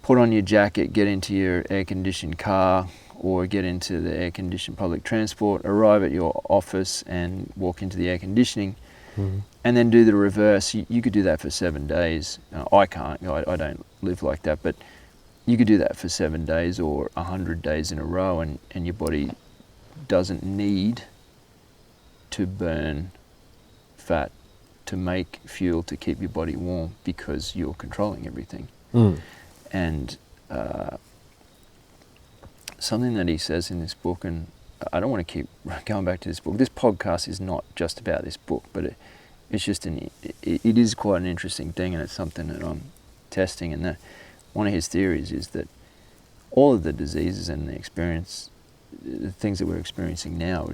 A: put on your jacket, get into your air-conditioned car or get into the air-conditioned public transport, arrive at your office and walk into the air conditioning, and then do the reverse. You could do that for 7 days. I can't, I don't live like that, but you could do that for 7 days or 100 days in a row, and your body doesn't need to burn fat to make fuel to keep your body warm because you're controlling everything. And something that he says in this book, and I don't want to keep going back to this book. This podcast is not just about this book, but it's just it is quite an interesting thing, and it's something that I'm testing. And that one of his theories is that all of the diseases and the things that we're experiencing now,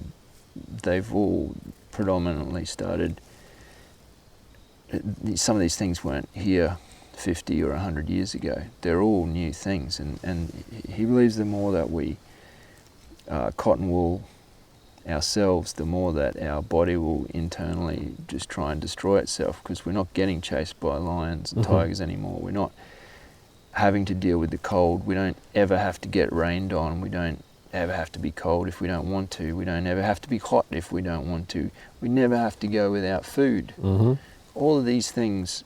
A: they've all predominantly started. Some of these things weren't here 50 or 100 years ago. They're all new things, and he believes the more that we cotton wool ourselves, the more that our body will internally just try and destroy itself, because we're not getting chased by lions and tigers anymore. We're not having to deal with the cold. We don't ever have to get rained on. We don't ever have to be cold if we don't want to. We don't ever have to be hot if we don't want to. We never have to go without food. All of these things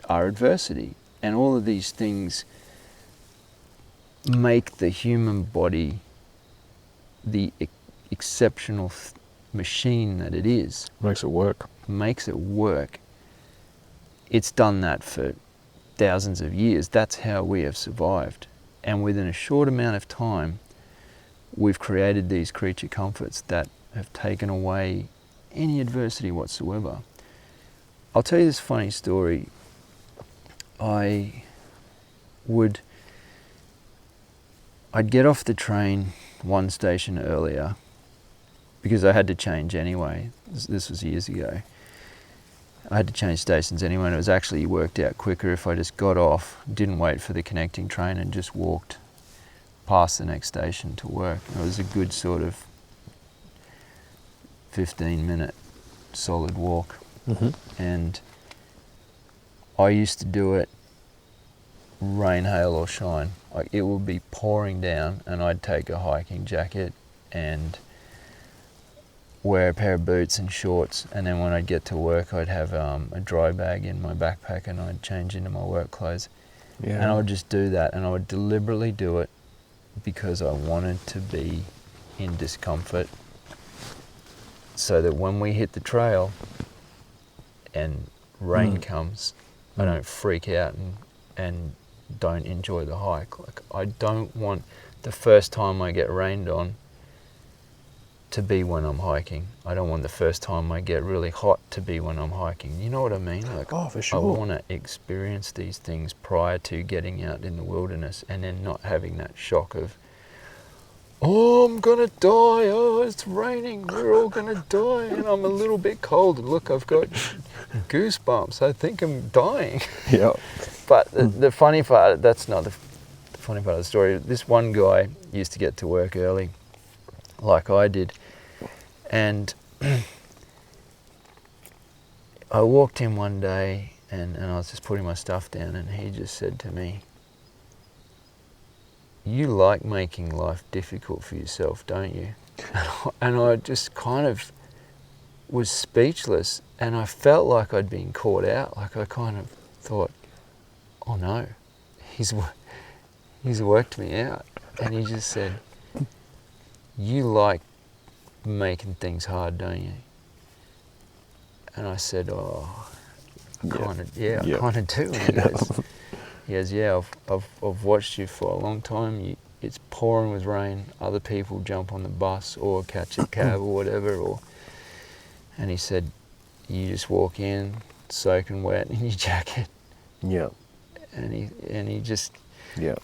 A: are adversity, and all of these things make the human body the exceptional machine that it is.
B: Makes it work.
A: It's done that for thousands of years. That's how we have survived, and within a short amount of time we've created these creature comforts that have taken away any adversity whatsoever. I'll tell you this funny story. I'd get off the train one station earlier because I had to change anyway. This was years ago. I had to change stations anyway, and it was actually worked out quicker if I just got off, didn't wait for the connecting train, and just walked past the next station to work. It was a good sort of 15-minute solid walk. And I used to do it rain, hail or shine. Like, it would be pouring down and I'd take a hiking jacket and wear a pair of boots and shorts, and then when I'd get to work I'd have a dry bag in my backpack and I'd change into my work clothes. And I would just do that, and I would deliberately do it because I wanted to be in discomfort, so that when we hit the trail and rain comes, I don't freak out and don't enjoy the hike. Like, I don't want the first time I get rained on to be when I'm hiking. I don't want the first time I get really hot to be when I'm hiking. You know what I mean? Like,
B: oh, for sure.
A: I want to experience these things prior to getting out in the wilderness, and then not having that shock of, oh, I'm gonna die, oh, it's raining, we're all gonna die, and I'm a little bit cold, and look, I've got goosebumps, I think I'm dying.
B: Yeah.
A: But the funny part, that's not the funny part of the story. This one guy used to get to work early, like I did, and I walked in one day and I was just putting my stuff down, and he just said to me, "You like making life difficult for yourself, don't you?" And I just kind of was speechless, and I felt like I'd been caught out. Like I kind of thought, "Oh no, he's worked me out." And he just said, "You like making things hard, don't you?" And I said, "Oh, I kind of do." And he goes, "Yeah, I've watched you for a long time. It's pouring with rain. Other people jump on the bus or catch a cab or whatever, and he said, you just walk in, soaking wet in your jacket."
B: Yeah.
A: And he just,
B: Yeah.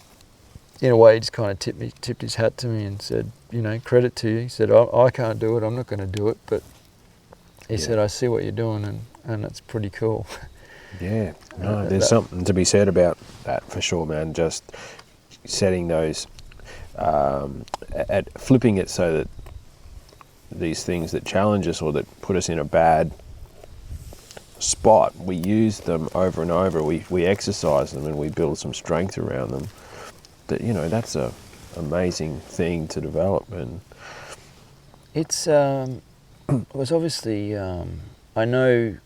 A: in a way, he just kind of tipped his hat to me and said, credit to you. He said, I can't do it. I'm not going to do it, but he said, I see what you're doing, and it's pretty cool.
B: Yeah, no, there's something to be said about that for sure, man. Just setting those, flipping it so that these things that challenge us or that put us in a bad spot, we use them over and over. We exercise them and we build some strength around them. That's a amazing thing to develop. And
A: It's it was obviously I know.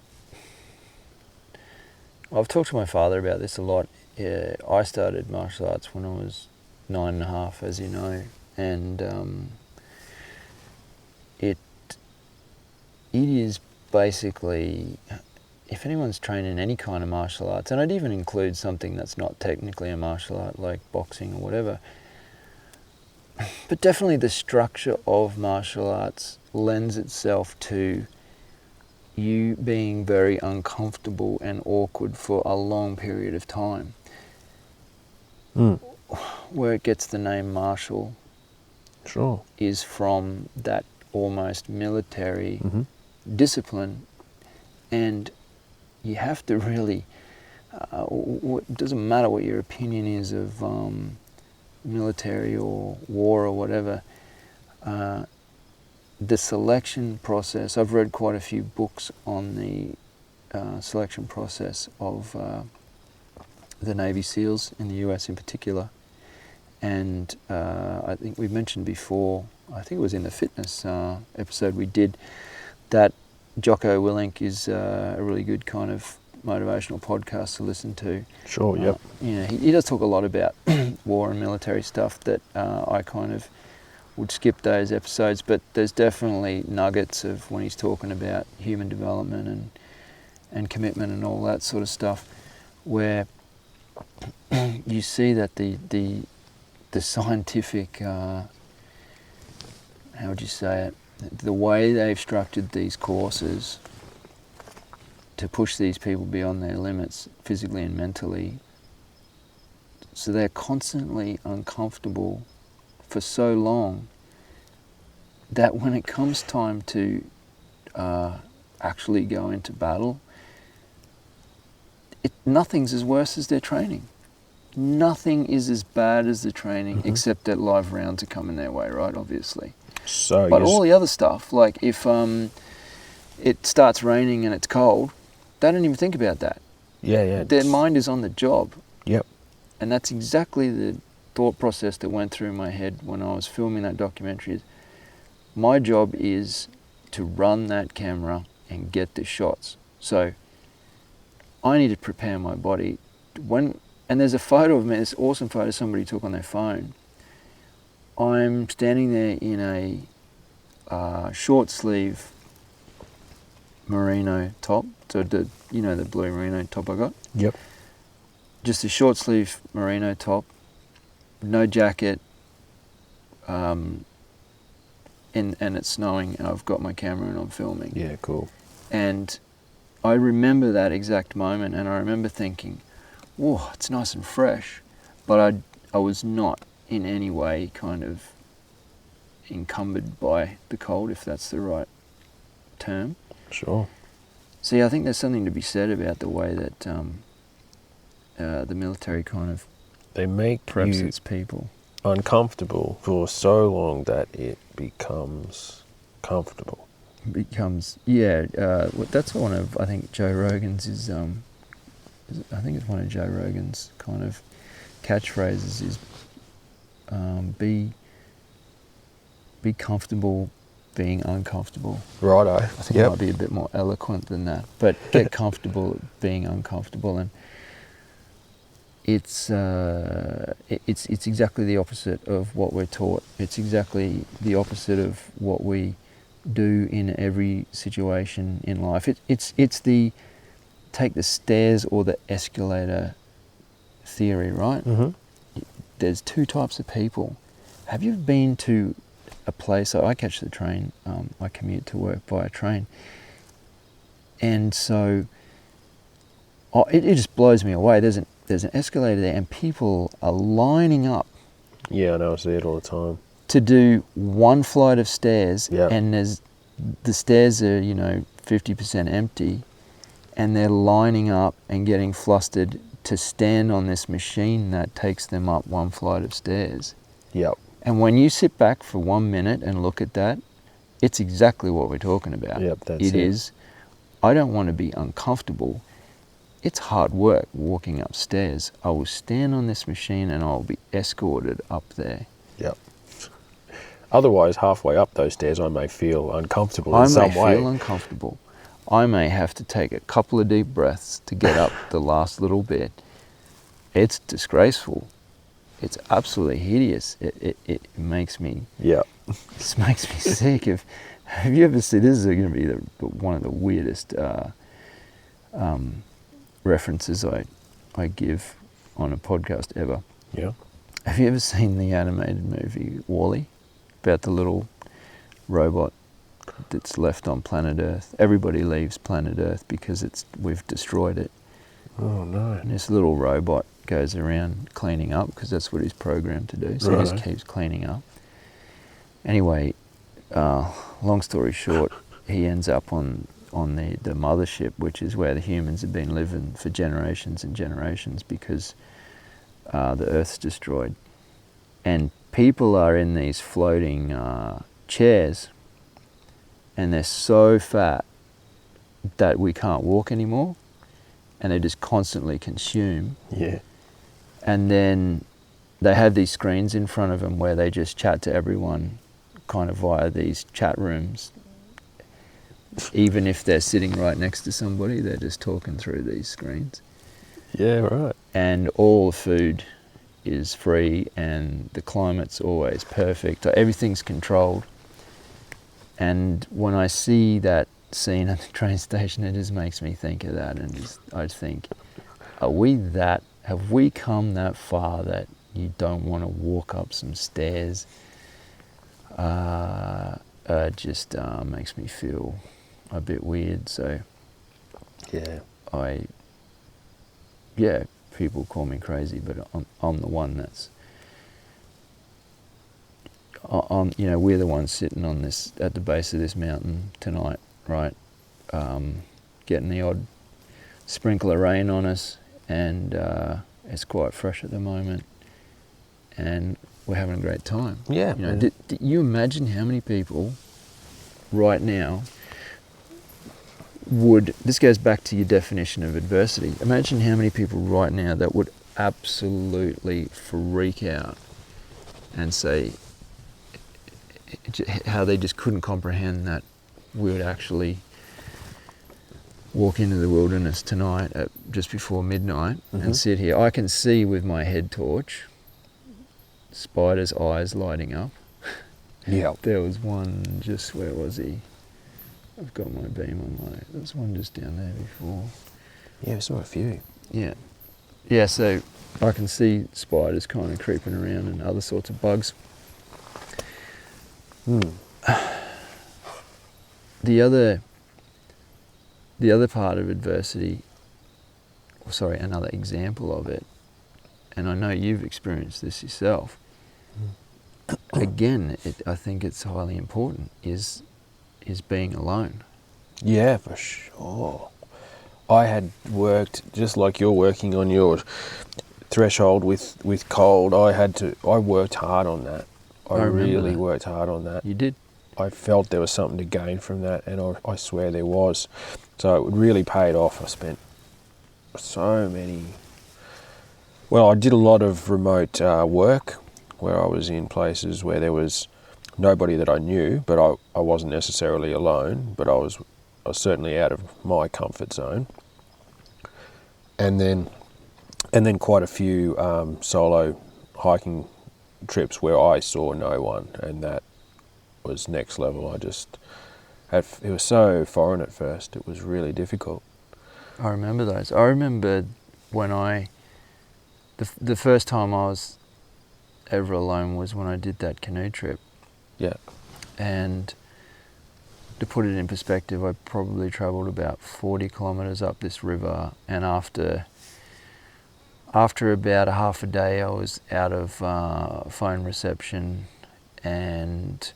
A: I've talked to my father about this a lot. I started martial arts when I was 9.5, as you know, and it is basically, if anyone's trained in any kind of martial arts, and I'd even include something that's not technically a martial art like boxing or whatever, but definitely the structure of martial arts lends itself to you being very uncomfortable and awkward for a long period of time. Where it gets the name martial is from that almost military discipline, and you have to really, it doesn't matter what your opinion is of military or war or whatever, the selection process, I've read quite a few books on the selection process of the Navy SEALs in the US in particular, and I think we mentioned before, I think it was in the fitness episode we did, that Jocko Willink is a really good kind of motivational podcast to listen to.
B: Sure, yep.
A: He does talk a lot about war and military stuff that I kind of would skip those episodes, but there's definitely nuggets of when he's talking about human development and commitment and all that sort of stuff, where you see that the scientific, how would you say it, the way they've structured these courses to push these people beyond their limits physically and mentally, so they're constantly uncomfortable for so long that when it comes time to actually go into battle, nothing's as worse as their training. Nothing is as bad as the training, except that live rounds are coming their way, right, obviously. But all the other stuff, like if it starts raining and it's cold, they don't even think about that.
B: Yeah.
A: Their mind is on the job.
B: Yep.
A: And that's exactly the thought process that went through my head when I was filming that documentary. My job is to run that camera and get the shots. So I need to prepare my body. And there's a photo of me, this awesome photo somebody took on their phone. I'm standing there in a short sleeve merino top, so the blue merino top I got.
B: Yep.
A: Just a short sleeve merino top, no jacket, and it's snowing, and I've got my camera and I'm filming.
B: Yeah, cool.
A: And I remember that exact moment, and I remember thinking, whoa, it's nice and fresh, but I was not in any way kind of encumbered by the cold, if that's the right term.
B: Sure.
A: See, I think there's something to be said about the way that the military kind of preps its people.
B: Uncomfortable for so long that it becomes comfortable.
A: That's one of, I think, Joe Rogan's is I think it's one of Joe Rogan's kind of catchphrases is be comfortable being uncomfortable.
B: Righto.
A: I think it might be a bit more eloquent than that, but get comfortable at being uncomfortable, and it's exactly the opposite of what we're taught. It's exactly the opposite of what we do in every situation in life. It's the take the stairs or the escalator theory, right?
B: Mm-hmm.
A: There's two types of people. Have you been to a place? I catch the train. I commute to work by a train, and so it just blows me away. There's an escalator there, and people are lining up.
B: Yeah, I know. I see it all the time.
A: To do one flight of stairs, and the stairs are 50% empty, and they're lining up and getting flustered to stand on this machine that takes them up one flight of stairs.
B: Yep.
A: And when you sit back for 1 minute and look at that, it's exactly what we're talking about.
B: Yep, that's
A: it is. I don't want to be uncomfortable. It's hard work walking upstairs. I will stand on this machine and I'll be escorted up there.
B: Yep. Otherwise, halfway up those stairs, I may feel uncomfortable in some way.
A: I may feel uncomfortable. I may have to take a couple of deep breaths to get up the last little bit. It's disgraceful. It's absolutely hideous. It makes me.
B: Yeah.
A: This makes me sick. Have you ever seen? This is going to be one of the weirdest references I give on a podcast ever.
B: Yeah.
A: Have you ever seen the animated movie WALL-E about the little robot that's left on planet Earth? Everybody leaves planet Earth because we've destroyed it.
B: Oh no.
A: And this little robot goes around cleaning up because that's what he's programmed to do. So he just keeps cleaning up. Anyway, long story short, he ends up on the mothership, which is where the humans have been living for generations and generations because the Earth's destroyed. And people are in these floating chairs, and they're so fat that we can't walk anymore, and they just constantly consume.
B: Yeah.
A: And then they have these screens in front of them where they just chat to everyone kind of via these chat rooms. Even if they're sitting right next to somebody, they're just talking through these screens.
B: Yeah, right.
A: And all the food is free and the climate's always perfect. Everything's controlled. And when I see that scene at the train station, it just makes me think of that, and I think, have we come that far that you don't want to walk up some stairs? Just makes me feel a bit weird. So
B: yeah,
A: people call me crazy, but I'm the one that's we're the ones sitting on this at the base of this mountain tonight, right? Getting the odd sprinkle of rain on us, and it's quite fresh at the moment, and we're having a great time.
B: Yeah.
A: Do you imagine how many people right now this goes back to your definition of adversity. Imagine how many people right now that would absolutely freak out and say how they just couldn't comprehend that we would actually walk into the wilderness tonight at just before midnight and sit here. I can see with my head torch Spider's eyes lighting up.
B: Yeah.
A: There was one just, where was he? I've got my beam on my, there was one just down there before.
B: Yeah, we saw a few.
A: Yeah. Yeah, so I can see spiders kind of creeping around and other sorts of bugs. The other part of adversity, another example of it, and I know you've experienced this yourself, again, I think it's highly important, is being alone.
B: Yeah, for sure. I had worked, just like you're working on your threshold with cold, I worked hard on that. I really worked hard on that.
A: You did?
B: I felt there was something to gain from that, and I swear there was. So it really paid off. I spent so many. Well, I did a lot of remote work where I was in places where there was nobody that I knew, but I wasn't necessarily alone, but I was certainly out of my comfort zone. And then quite a few solo hiking trips where I saw no one, and that was next level. It was so foreign at first, it was really difficult.
A: I remember those. I remember when the first time I was ever alone was when I did that canoe trip.
B: Yeah.
A: And to put it in perspective, I probably travelled about 40 kilometres up this river, and after about a half a day I was out of phone reception, and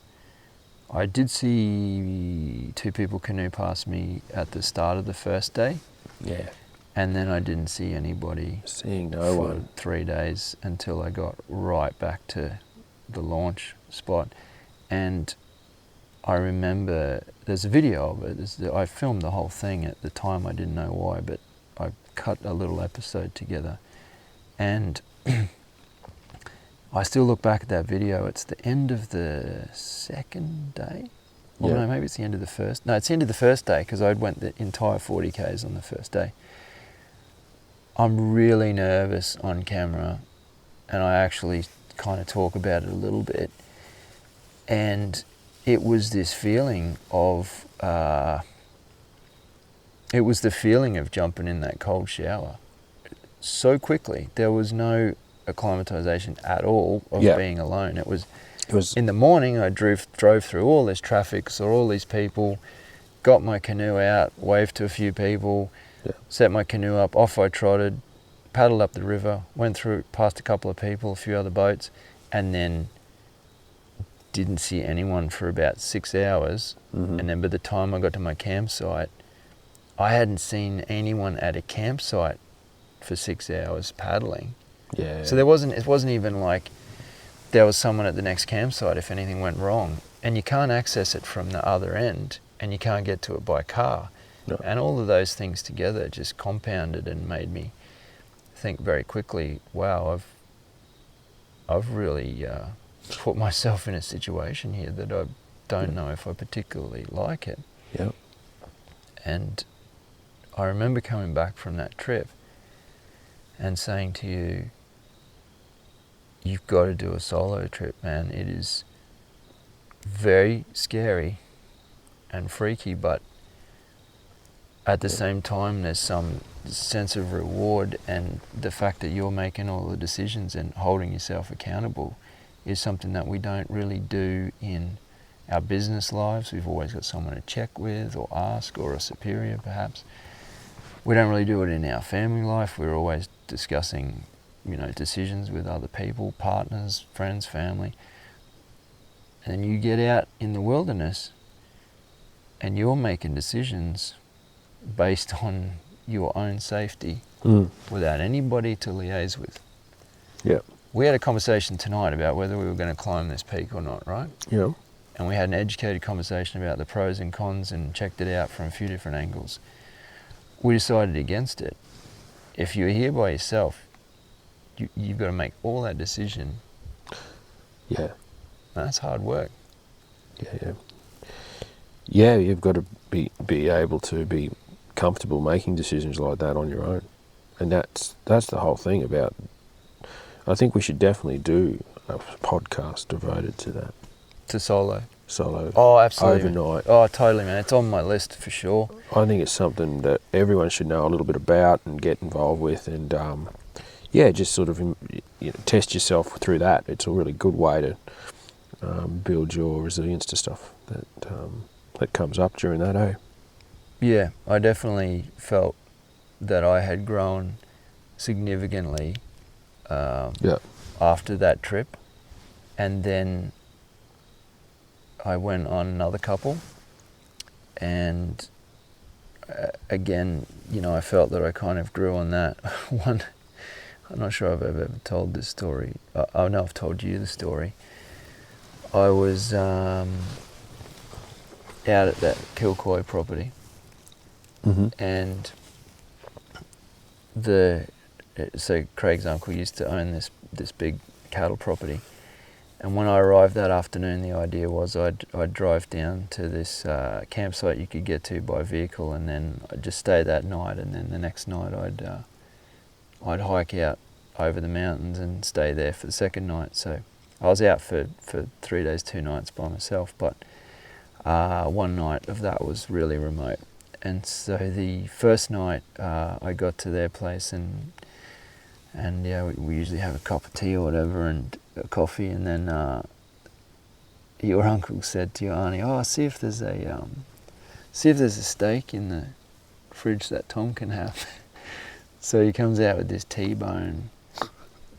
A: I did see 2 people canoe past me at the start of the first day.
B: Yeah.
A: And then I didn't see anybody
B: Seeing no
A: for
B: one.
A: 3 days until I got right back to the launch spot. And I remember there's a video of it. I filmed the whole thing at the time. I didn't know why, but I cut a little episode together. And I still look back at that video. It's the end of the second day. Or
B: Yeah.
A: no, maybe it's the end of the first. No, it's the end of the first day, because I went the entire 40 Ks on the first day. I'm really nervous on camera, and I actually kind of talk about it a little bit. And it was this feeling of, it was the feeling of jumping in that cold shower so quickly. There was no acclimatization at all of being alone. It was in the morning. I drove through all this traffic, saw all these people, got my canoe out, waved to a few people, set my canoe up, off I trotted, paddled up the river, went through past a couple of people, a few other boats, and then didn't see anyone for about 6 hours.
B: Mm-hmm.
A: And then by the time I got to my campsite, I hadn't seen anyone at a campsite for 6 hours paddling.
B: Yeah.
A: So it wasn't even like there was someone at the next campsite if anything went wrong. And you can't access it from the other end, and you can't get to it by car.
B: No.
A: And all of those things together just compounded and made me think very quickly, wow, I've really put myself in a situation here that I don't know if I particularly like it.
B: Yeah.
A: And I remember coming back from that trip and saying to you, you've got to do a solo trip, man. It is very scary and freaky, but at the same time there's some sense of reward, and the fact that you're making all the decisions and holding yourself accountable is something that we don't really do in our business lives. We've always got someone to check with or ask, or a superior perhaps. We don't really do it in our family life. We're always discussing, decisions with other people, partners, friends, family. And you get out in the wilderness and you're making decisions based on your own safety without anybody to liaise with.
B: Yeah.
A: We had a conversation tonight about whether we were going to climb this peak or not, right?
B: Yeah.
A: And we had an educated conversation about the pros and cons and checked it out from a few different angles. We decided against it. If you're here by yourself, you've got to make all that decision.
B: Yeah.
A: That's hard work.
B: Yeah. Yeah, you've got to be able to be comfortable making decisions like that on your own. And that's the whole thing about, I think we should definitely do a podcast devoted to that.
A: To solo.
B: Solo.
A: Absolutely.
B: Overnight.
A: Oh, totally, man. It's on my list for sure.
B: I think it's something that everyone should know a little bit about and get involved with, and just sort of test yourself through that. It's a really good way to build your resilience to stuff that comes up during that, eh?
A: Yeah, I definitely felt that I had grown significantly after that trip, and then I went on another couple, and again, I felt that I kind of grew on that one. I'm not sure if I've ever told this story. I know I've told you the story. I was out at that Kilcoy property, and so Craig's uncle used to own this big cattle property, and when I arrived that afternoon, the idea was I'd drive down to this campsite you could get to by vehicle, and then I'd just stay that night, and then the next night I'd hike out over the mountains and stay there for the second night. So I was out for 3 days, 2 nights by myself, but one night of that was really remote. And so the first night I got to their place, and yeah, we usually have a cup of tea or whatever and a coffee, and then your uncle said to your auntie, "Oh, see if there's a steak in the fridge that Tom can have." So he comes out with this T-bone,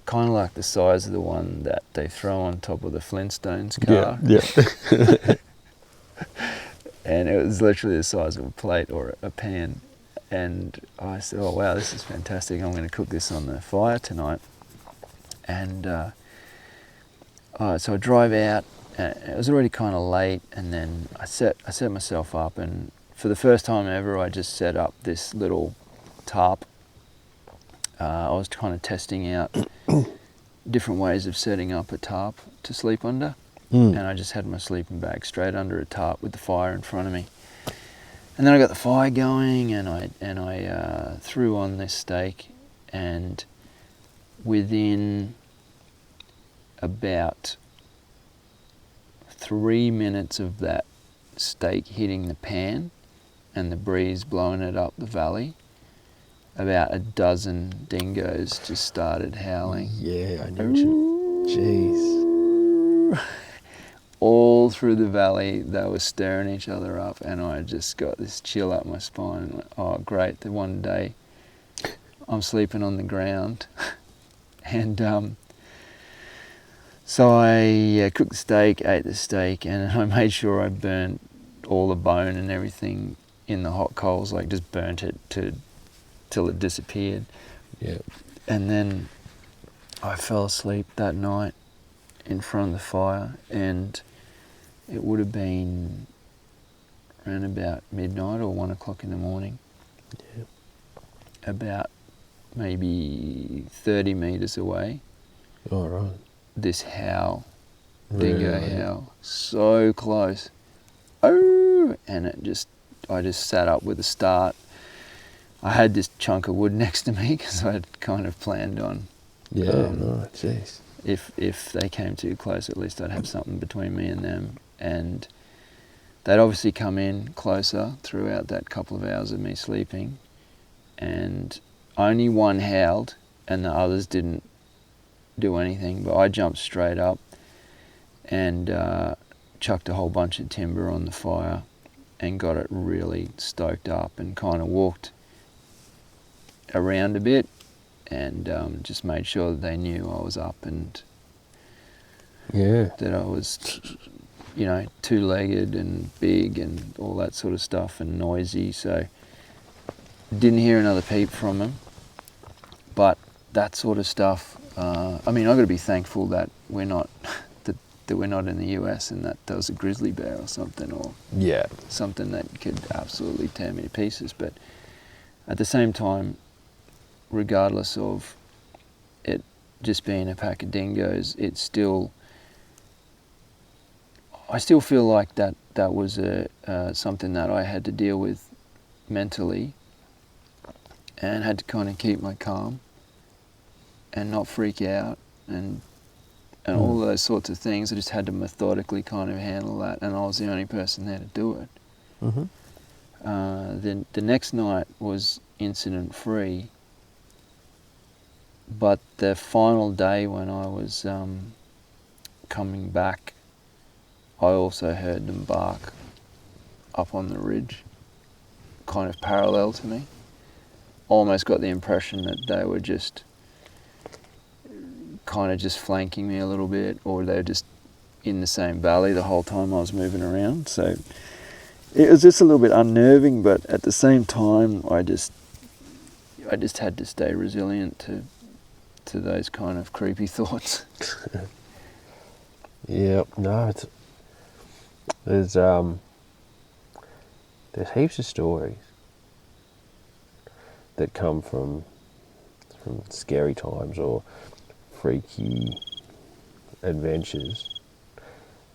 A: kind of like the size of the one that they throw on top of the Flintstones car.
B: Yeah.
A: And it was literally the size of a plate or a pan. And I said, "Oh wow, this is fantastic. I'm going to cook this on the fire tonight." And so I drive out. It was already kind of late, and then I set myself up, and for the first time ever, I just set up this little tarp. I was kind of testing out different ways of setting up a tarp to sleep under. And I just had my sleeping bag straight under a tarp with the fire in front of me. And then I got the fire going, and I threw on this steak, and within about 3 minutes of that steak hitting the pan and the breeze blowing it up the valley, about a dozen dingoes just started howling.
B: Yeah, I know what you... Jeez.
A: All through the valley, they were staring each other up, and I just got this chill up my spine. And went, oh, great, the one day I'm sleeping on the ground. And so I cooked the steak, ate the steak, and I made sure I burnt all the bone and everything in the hot coals, like just burnt it till it disappeared.
B: Yeah.
A: And then I fell asleep that night in front of the fire, and it would have been around about midnight or 1 o'clock in the morning.
B: Yeah.
A: About maybe 30 metres away.
B: All right.
A: This howl,
B: Really?
A: dingo howl, so close. Oh! And I just sat up with a start. I had this chunk of wood next to me because I'd kind of planned on.
B: Yeah, right, jeez.
A: If they came too close, at least I'd have something between me and them. And they'd obviously come in closer throughout that couple of hours of me sleeping, and only one howled and the others didn't do anything, but I jumped straight up and chucked a whole bunch of timber on the fire and got it really stoked up, and kind of walked around a bit and just made sure that they knew I was up, and that I was, you know, two-legged and big and all that sort of stuff, and noisy. So didn't hear another peep from them. But that sort of stuff, I mean, I've got to be thankful that we're not that we're not in the US and that there was a grizzly bear or something, or something that could absolutely tear me to pieces. But at the same time, regardless of it just being a pack of dingoes, it's still, I still feel like that was something that I had to deal with mentally, and had to kind of keep my calm and not freak out and all those sorts of things. I just had to methodically kind of handle that, and I was the only person there to do it.
B: Mm-hmm.
A: The next night was incident free, but the final day when I was coming back, I also heard them bark up on the ridge, kind of parallel to me. Almost got the impression that they were just kind of just flanking me a little bit, or they were just in the same valley the whole time I was moving around. So it was just a little bit unnerving, but at the same time I just had to stay resilient to those kind of creepy thoughts.
B: Yeah, no, there's heaps of stories that come from some scary times or freaky adventures.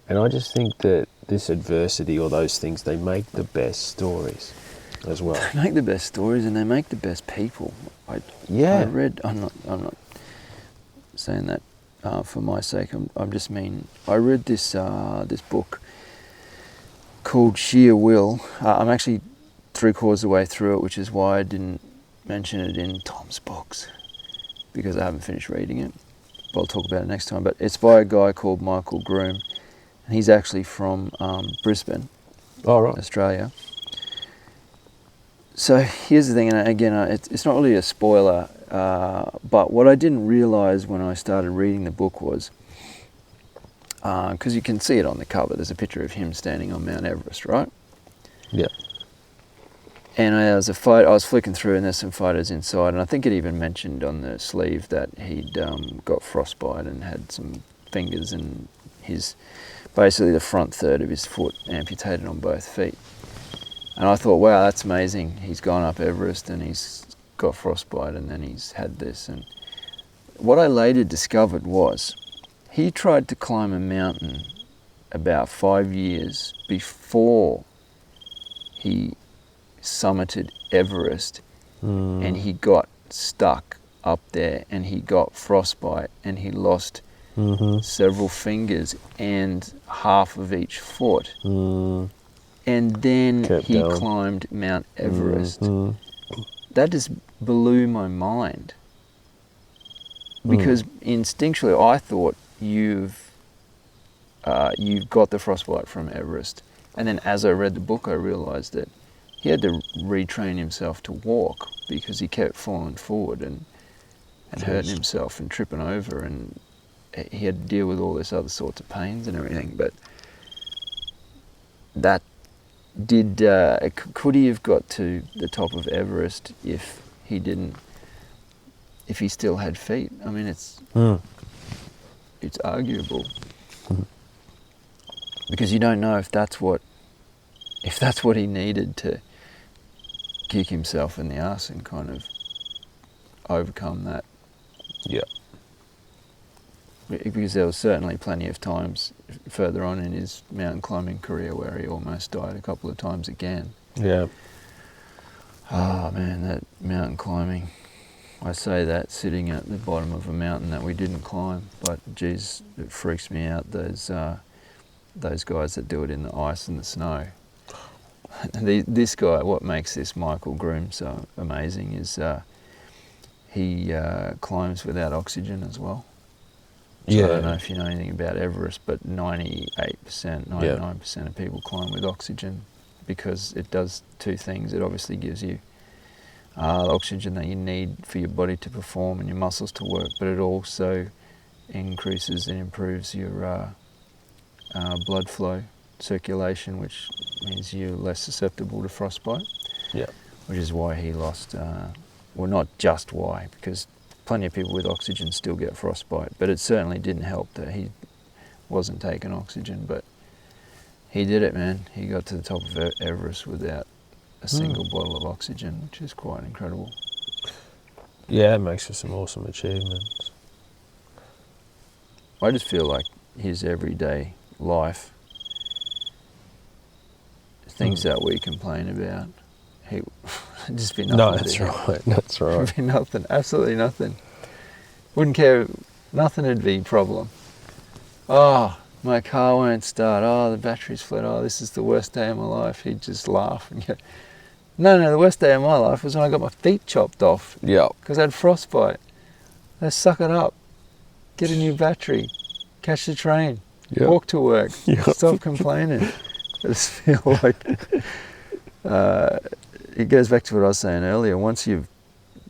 B: And I just think that this adversity or those things, they make the best stories as well.
A: They make the best stories and they make the best people. I read. I'm not saying that for my sake. I'm just mean. I read this book called Sheer Will. I'm actually 3/4 of the way through it, which is why I didn't mention it in Tom's books, because I haven't finished reading it. But I'll talk about it next time. But it's by a guy called Michael Groom, and he's actually from Brisbane, Australia. So here's the thing, and again, it's not really a spoiler, but what I didn't realise when I started reading the book was, because you can see it on the cover, there's a picture of him standing on Mount Everest, right?
B: Yeah.
A: And I was flicking through, and there's some photos inside, and I think it even mentioned on the sleeve that he'd got frostbite and had some fingers and basically the front third of his foot amputated on both feet. And I thought, wow, that's amazing. He's gone up Everest and he's got frostbite and then he's had this. And what I later discovered was he tried to climb a mountain about 5 years before he summited Everest, and he got stuck up there and he got frostbite and he lost several fingers and half of each foot. And then he climbed Mount Everest. That just blew my mind. Because instinctually I thought you've got the frostbite from Everest. And then as I read the book, I realised that he had to retrain himself to walk because he kept falling forward and hurting himself and tripping over, and he had to deal with all this other sorts of pains and everything. But that could he have got to the top of Everest if he still had feet? I mean, it's arguable, because you don't know if that's what he needed to kick himself in the arse and kind of overcome that.
B: Yeah.
A: Because there was certainly plenty of times further on in his mountain climbing career where he almost died a couple of times again.
B: Yeah.
A: Oh man, that mountain climbing. I say that sitting at the bottom of a mountain that we didn't climb, but geez, it freaks me out, those guys that do it in the ice and the snow. This guy, what makes this Michael Groom so amazing is he climbs without oxygen as well. So I don't know if you know anything about Everest, but 99% of people climb with oxygen, because it does two things. It obviously gives you the oxygen that you need for your body to perform and your muscles to work, but it also increases and improves your blood flow, circulation, which means you're less susceptible to frostbite.
B: Yeah.
A: Which is why he lost, well, not just why, because plenty of people with oxygen still get frostbite, but it certainly didn't help that he wasn't taking oxygen. But he did it, man. He got to the top of Everest without a single bottle of oxygen, which is quite incredible.
B: Yeah, it makes for some awesome achievements.
A: I just feel like his everyday life, things that we complain about, it'd just be nothing.
B: No, that's right. That's right.
A: It'd be nothing. Absolutely nothing. Wouldn't care. Nothing would be a problem. Oh, my car won't start. Oh, the battery's flat. Oh, this is the worst day of my life. He'd just laugh and go, no, the worst day of my life was when I got my feet chopped off.
B: Yeah.
A: Because I had frostbite. Let's suck it up. Get a new battery. Catch the train.
B: Yep.
A: Walk to work.
B: Yep.
A: Stop complaining. I just feel like it goes back to what I was saying earlier. Once you've,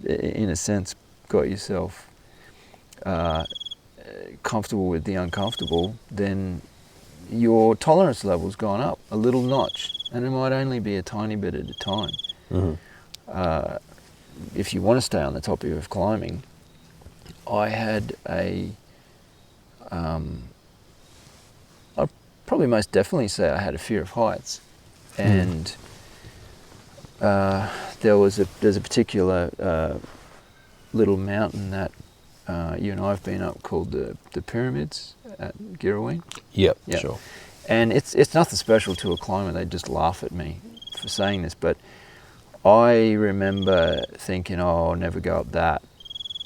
A: in a sense, got yourself comfortable with the uncomfortable, then your tolerance level's gone up a little notch, and it might only be a tiny bit at a time.
B: Mm-hmm.
A: If you want to stay on the topic of climbing, I had I'd probably most definitely say I had a fear of heights, and there's a particular little mountain that you and I have been up called the Pyramids at Girraween.
B: Yep,
A: Yep.
B: sure.
A: And it's nothing special to a climber. They just laugh at me for saying this, but I remember thinking, oh, I'll never go up that.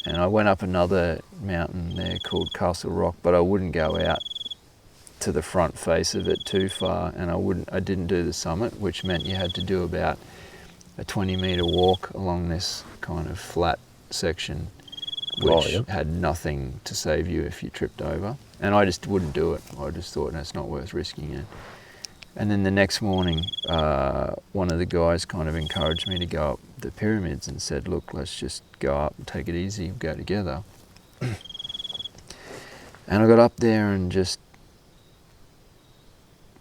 A: And I went up another mountain there called Castle Rock, but I wouldn't go out to the front face of it too far, and I didn't do the summit, which meant you had to do about a 20-meter walk along this kind of flat section, which had nothing to save you if you tripped over. And I just wouldn't do it. I just thought, no, it's not worth risking it. And then the next morning, one of the guys kind of encouraged me to go up the pyramids and said, look, let's just go up and take it easy, go together. And I got up there and just,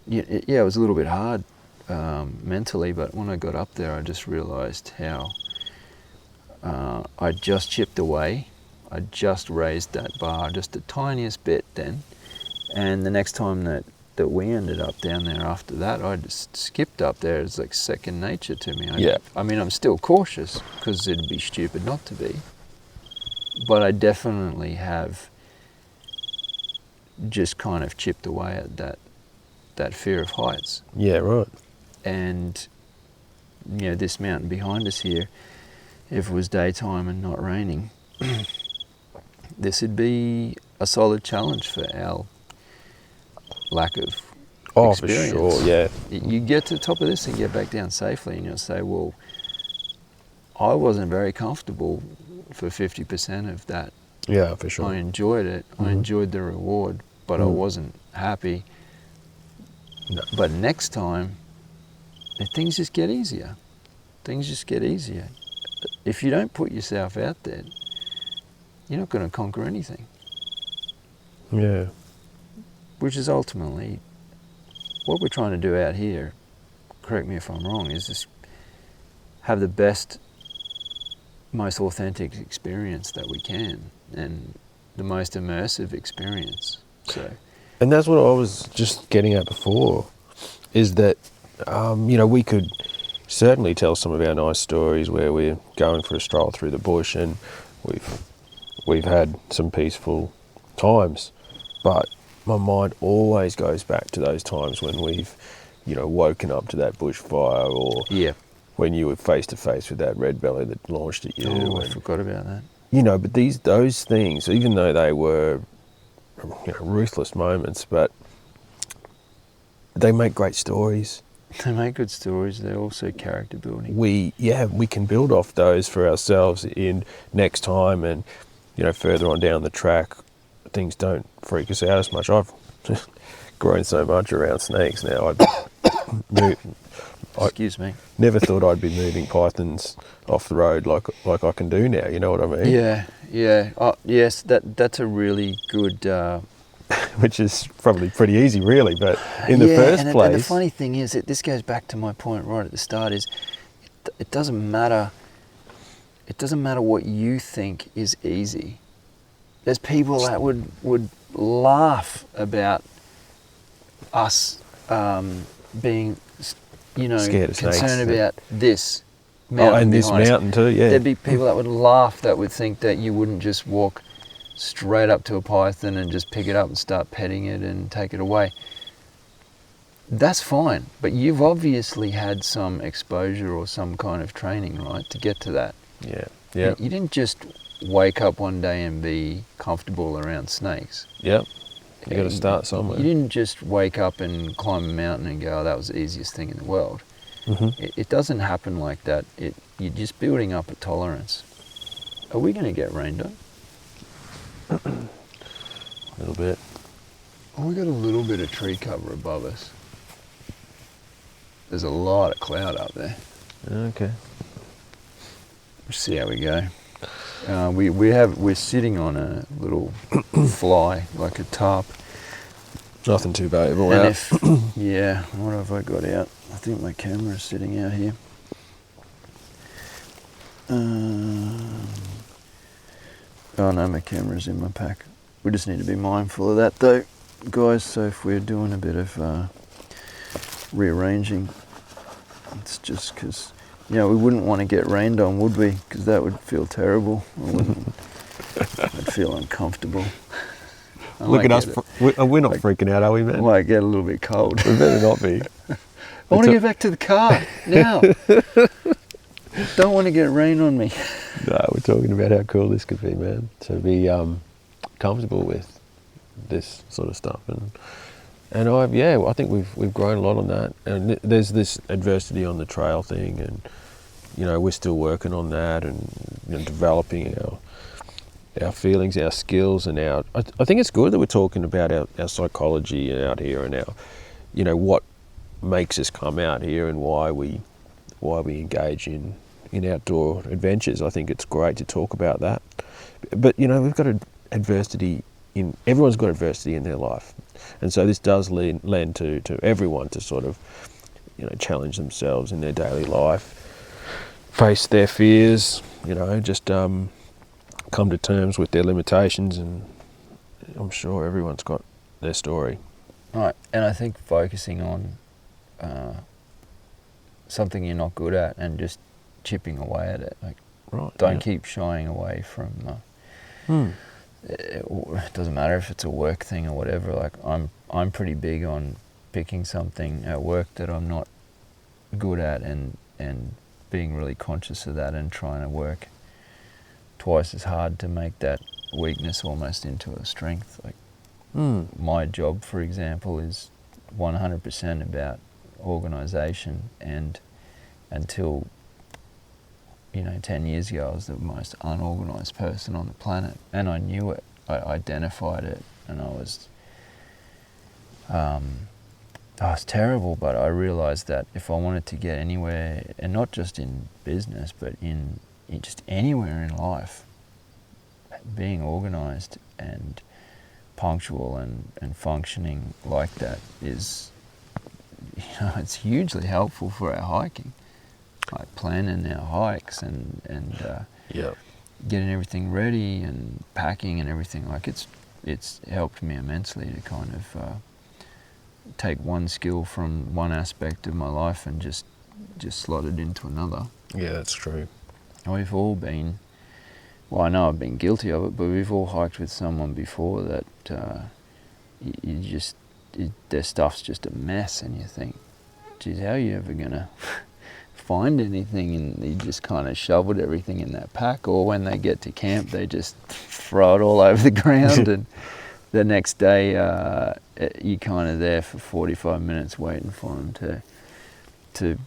A: it was a little bit hard mentally, but when I got up there, I just realized how I just chipped away. I just raised that bar just the tiniest bit then. And the next time that we ended up down there after that, I just skipped up there. It's like second nature to me. I mean, I'm still cautious because it'd be stupid not to be. But I definitely have just kind of chipped away at that fear of heights.
B: Yeah, right.
A: And, this mountain behind us here, if it was daytime and not raining, this would be a solid challenge for our lack of experience.
B: For sure, yeah.
A: You get to the top of this and get back down safely, and you'll say, well, I wasn't very comfortable for 50% of that.
B: Yeah, for sure.
A: I enjoyed it. I enjoyed the reward, but I wasn't happy.
B: No.
A: But next time, things just get easier. Things just get easier. If you don't put yourself out there, you're not going to conquer anything.
B: Yeah.
A: Which is ultimately what we're trying to do out here, correct me if I'm wrong, is just have the best, most authentic experience that we can, and the most immersive experience.
B: And that's what I was just getting at before, is that, we could certainly tell some of our nice stories where we're going for a stroll through the bush and we've had some peaceful times, but my mind always goes back to those times when we've, woken up to that bushfire, or when you were face to face with that red belly that launched at you.
A: Oh, I forgot about that.
B: But those things, even though they were, ruthless moments, but they make great stories.
A: They make good stories. They're also character building.
B: We can build off those for ourselves in next time, and further on down the track, things don't freak us out as much. I've grown so much around snakes now.
A: Excuse me.
B: Never thought I'd be moving pythons off the road like I can do now. You know what I mean?
A: Yeah. Oh, yes, that's a really good.
B: Which is probably pretty easy, really. But in the first place,
A: and the funny thing is that this goes back to my point right at the start: is it doesn't matter. It doesn't matter what you think is easy. There's people that would laugh about us being,
B: scared of snakes,
A: concerned about this mountain.
B: Oh, and this mountain too, yeah.
A: There'd be people that would laugh, that would think that you wouldn't just walk straight up to a python and just pick it up and start petting it and take it away. That's fine, but you've obviously had some exposure or some kind of training, right, to get to that.
B: Yeah.
A: You didn't just wake up one day and be comfortable around snakes.
B: Yep. You got to start somewhere.
A: You didn't just wake up and climb a mountain and go, oh, that was the easiest thing in the world. It doesn't happen like that. You're just building up a tolerance. Are we going to get rained on?
B: A little bit.
A: Oh, we got a little bit of tree cover above us. There's a lot of cloud up there.
B: Okay.
A: We'll see how we go. We're sitting on a little fly, like a tarp.
B: Nothing too valuable
A: And
B: out.
A: What have I got out? I think my camera's sitting out here. Oh no, my camera's in my pack. We just need to be mindful of that though, guys. So if we're doing a bit of rearranging, it's just because You know, we wouldn't want to get rained on, would we? Because that would feel terrible. I'd feel uncomfortable.
B: Look at us. We're not freaking out, are we, man?
A: I might get a little bit cold.
B: We better not be.
A: I want to get back to the car now. Don't want to get rain on me.
B: No, we're talking about how cool this could be, man. To be comfortable with this sort of stuff, and I think we've grown a lot on that. And there's this adversity on the trail thing, and you know, we're still working on that, and you know, developing our feelings, our skills, and I think it's good that we're talking about our psychology out here, and our, you know, what makes us come out here and why we engage in outdoor adventures. I think it's great to talk about that. But you know, we've got everyone's got adversity in their life, and so this does lend to everyone to sort of, you know, challenge themselves in their daily life, face their fears, you know, just come to terms with their limitations, and I'm sure everyone's got their story.
A: Right, and I think focusing on something you're not good at and just chipping away at it. Like, don't keep shying away from. It doesn't matter if it's a work thing or whatever. Like, I'm pretty big on picking something at work that I'm not good at and being really conscious of that and trying to work twice as hard to make that weakness almost into a strength. Like, my job, for example, is 100% about organisation, and until, you know, 10 years ago, I was the most unorganised person on the planet, and I knew it. I identified it, and I was terrible, but I realised that if I wanted to get anywhere, and not just in business, but in just anywhere in life, being organised and punctual and functioning like that is, you know, it's hugely helpful for our hiking. Like planning our hikes and getting everything ready and packing and everything. Like, it's helped me immensely to kind of take one skill from one aspect of my life and just slot it into another.
B: Yeah, that's true.
A: We've all been, well, I know I've been guilty of it, but we've all hiked with someone before that their stuff's just a mess, and you think, geez, how are you ever gonna find anything? And you just kind of shoveled everything in that pack, or when they get to camp they just throw it all over the ground and the next day you're kind of there for 45 minutes waiting for them to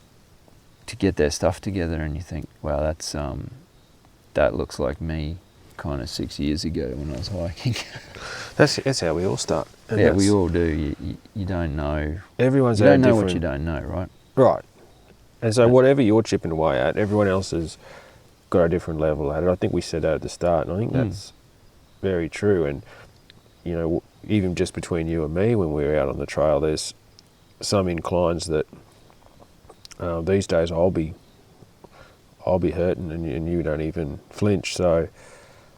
A: get their stuff together, and you think, wow, that looks like me kind of 6 years ago when I was hiking.
B: That's how we all start. And
A: yeah, we all do. You don't know.
B: Everyone's
A: you don't know
B: different.
A: what you don't know, right?
B: Right. And so whatever you're chipping away at, everyone else has got a different level at it. I think we said that at the start, and I think that's very true. And, you know, even just between you and me, when we were out on the trail, there's some inclines that these days I'll be hurting and you don't even flinch. So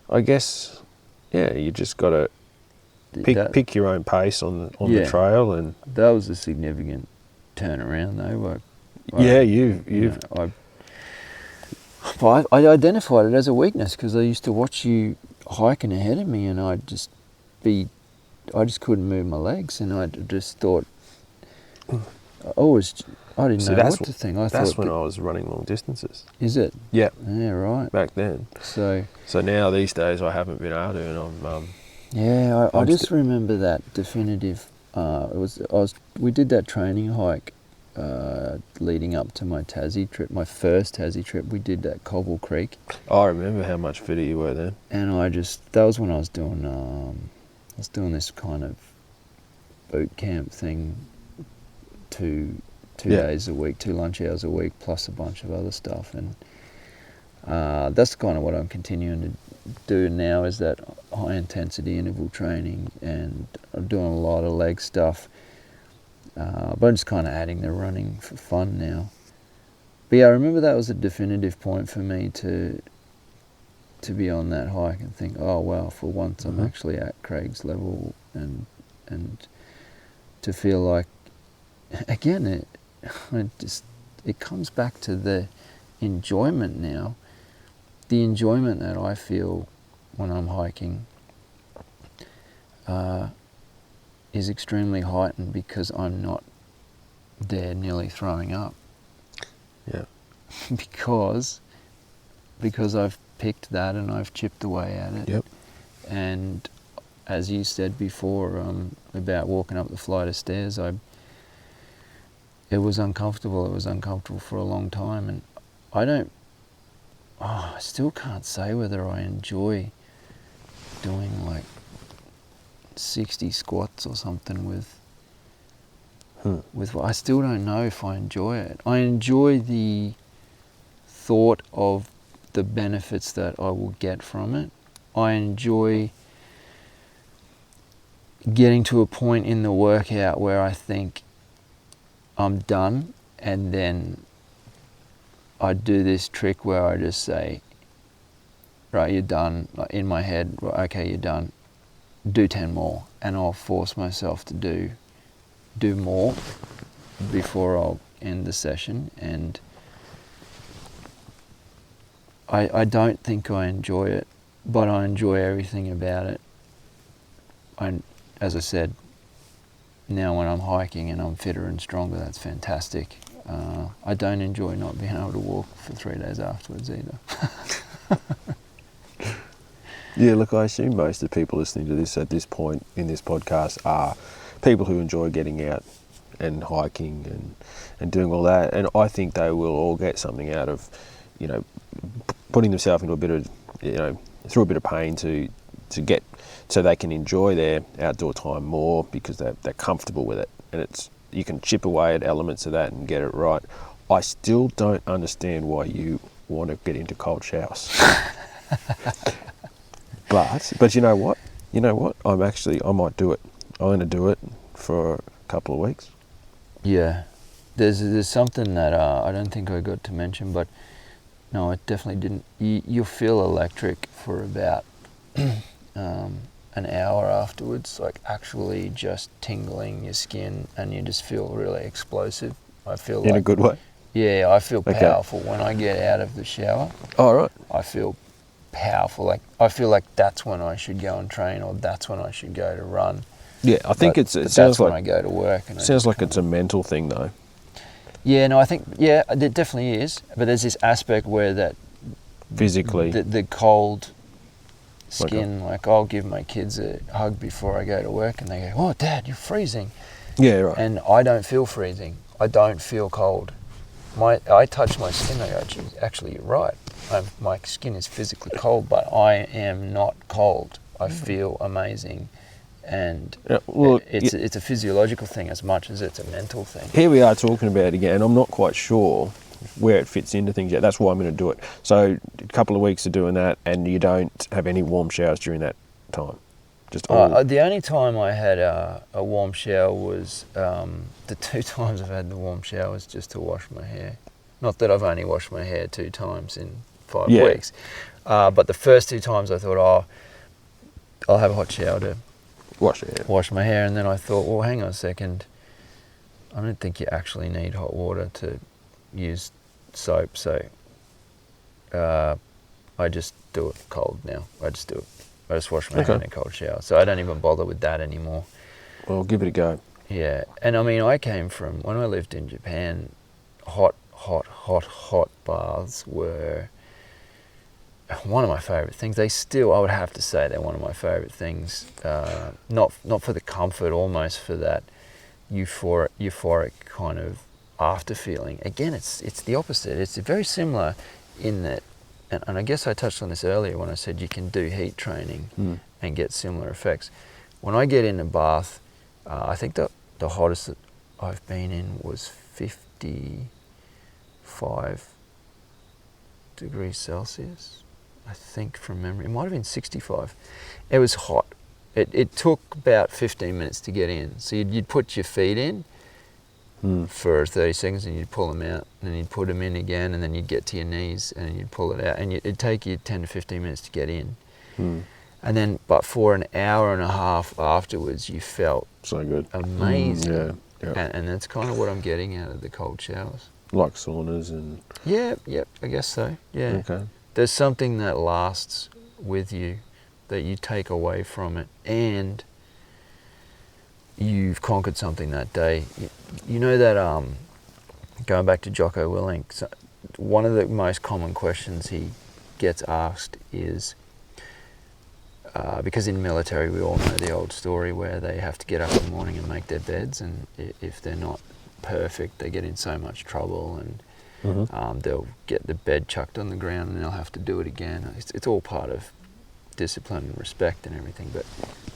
B: I guess, yeah, you just got to pick your own pace on the trail. And
A: that was a significant turnaround, though. I identified it as a weakness because I used to watch you hiking ahead of me, and I just couldn't move my legs, and I just thought, I didn't know what to think.
B: That's when I was running long distances.
A: Is it?
B: Yeah.
A: Yeah, right.
B: Back then. So now these days I haven't been able to, and
A: I just remember that definitive. We did that training hike leading up to my Tassie trip, my first Tassie trip. We did that Cobble Creek.
B: I remember how much fitter you were then.
A: And that was when I was doing this kind of boot camp thing, two days a week, 2 lunch hours a week, plus a bunch of other stuff. And that's kind of what I'm continuing to do now, is that high intensity interval training, and I'm doing a lot of leg stuff. But I'm just kind of adding the running for fun now. But yeah, I remember that was a definitive point for me to be on that hike and think, oh wow, for once I'm actually at Craig's level, and to feel like, again, it comes back to the enjoyment now, the enjoyment that I feel when I'm hiking is extremely heightened because I'm not there nearly throwing up.
B: Yeah.
A: because I've picked that and I've chipped away at it.
B: Yep.
A: And as you said before about walking up the flight of stairs, it was uncomfortable. It was uncomfortable for a long time, and I still can't say whether I enjoy doing like 60 squats or something with I still don't know if I enjoy it. I enjoy the thought of the benefits that I will get from it. I enjoy getting to a point in the workout where I think I'm done, and then I do this trick where I just say, right, you're done. Like in my head, right, okay, you're done. Do 10 more, and I'll force myself to do more before I'll end the session. And I don't think I enjoy it, but I enjoy everything about it. As I said, now when I'm hiking and I'm fitter and stronger, that's fantastic. I don't enjoy not being able to walk for 3 days afterwards either.
B: Yeah, look, I assume most of the people listening to this at this point in this podcast are people who enjoy getting out and hiking and doing all that. And I think they will all get something out of, putting themselves into a bit of, through a bit of pain to get so they can enjoy their outdoor time more because they're comfortable with it. And you can chip away at elements of that and get it right. I still don't understand why you want to get into cold showers. But you know what? I might do it. I'm going to do it for a couple of weeks.
A: Yeah, there's something that I don't think I got to mention, but no, it definitely didn't. You'll feel electric for about an hour afterwards, like actually just tingling your skin, and you just feel really explosive. I feel
B: in a good way.
A: Yeah, I feel powerful when I get out of the shower.
B: Oh, right.
A: I feel powerful. Like I feel like that's when I should go and train, or that's when I should go to run.
B: Yeah, I think it sounds
A: that's
B: like
A: when I go to work. And
B: sounds like it's a mental thing, though.
A: Yeah, no, I think it definitely is. But there's this aspect where that
B: physically
A: the cold skin, like I'll give my kids a hug before I go to work, and they go, "Oh, Dad, you're freezing."
B: Yeah, right.
A: And I don't feel freezing. I don't feel cold. I touch my skin. I go, "Geez, actually, you're right. My skin is physically cold, but I am not cold. I feel amazing." And it's a physiological thing as much as it's a mental thing.
B: Here we are talking about it again, and I'm not quite sure where it fits into things yet. That's why I'm going to do it. So a couple of weeks of doing that, and you don't have any warm showers during that time?
A: The only time I had a warm shower was the 2 times I've had the warm shower was just to wash my hair. Not that I've only washed my hair 2 times in 5 weeks. But the first 2 times I thought, I'll have a hot shower to wash my hair. And then I thought, well, hang on a second. I don't think you actually need hot water to use soap. So I just do it cold now. I just wash my hair in a cold shower. So I don't even bother with that anymore.
B: Well, give it a go.
A: Yeah. And I mean, I came from, when I lived in Japan, hot baths were one of my favourite things. I would have to say they're one of my favourite things. Not for the comfort, almost for that euphoric kind of after feeling. Again, it's the opposite. It's very similar in that, and I guess I touched on this earlier when I said you can do heat training and get similar effects. When I get in a bath, I think the hottest that I've been in was 55 degrees Celsius. I think from memory. It might have been 65. It was hot. It took about 15 minutes to get in. So you'd put your feet in for 30 seconds, and you'd pull them out, and then you'd put them in again, and then you'd get to your knees, and you'd pull it out. And it'd take you 10 to 15 minutes to get in. And then, but for an hour and a half afterwards, you felt
B: so good,
A: amazing.
B: Yeah.
A: And that's kind of what I'm getting out of the cold showers.
B: like saunas and...
A: Yeah, I guess so. Yeah.
B: Okay.
A: There's something that lasts with you, that you take away from it, and you've conquered something that day. You know that, going back to Jocko Willink, so one of the most common questions he gets asked is, because in military we all know the old story where they have to get up in the morning and make their beds, and if they're not perfect they get in so much trouble, and they'll get the bed chucked on the ground and they'll have to do it again. It's all part of discipline and respect and everything, but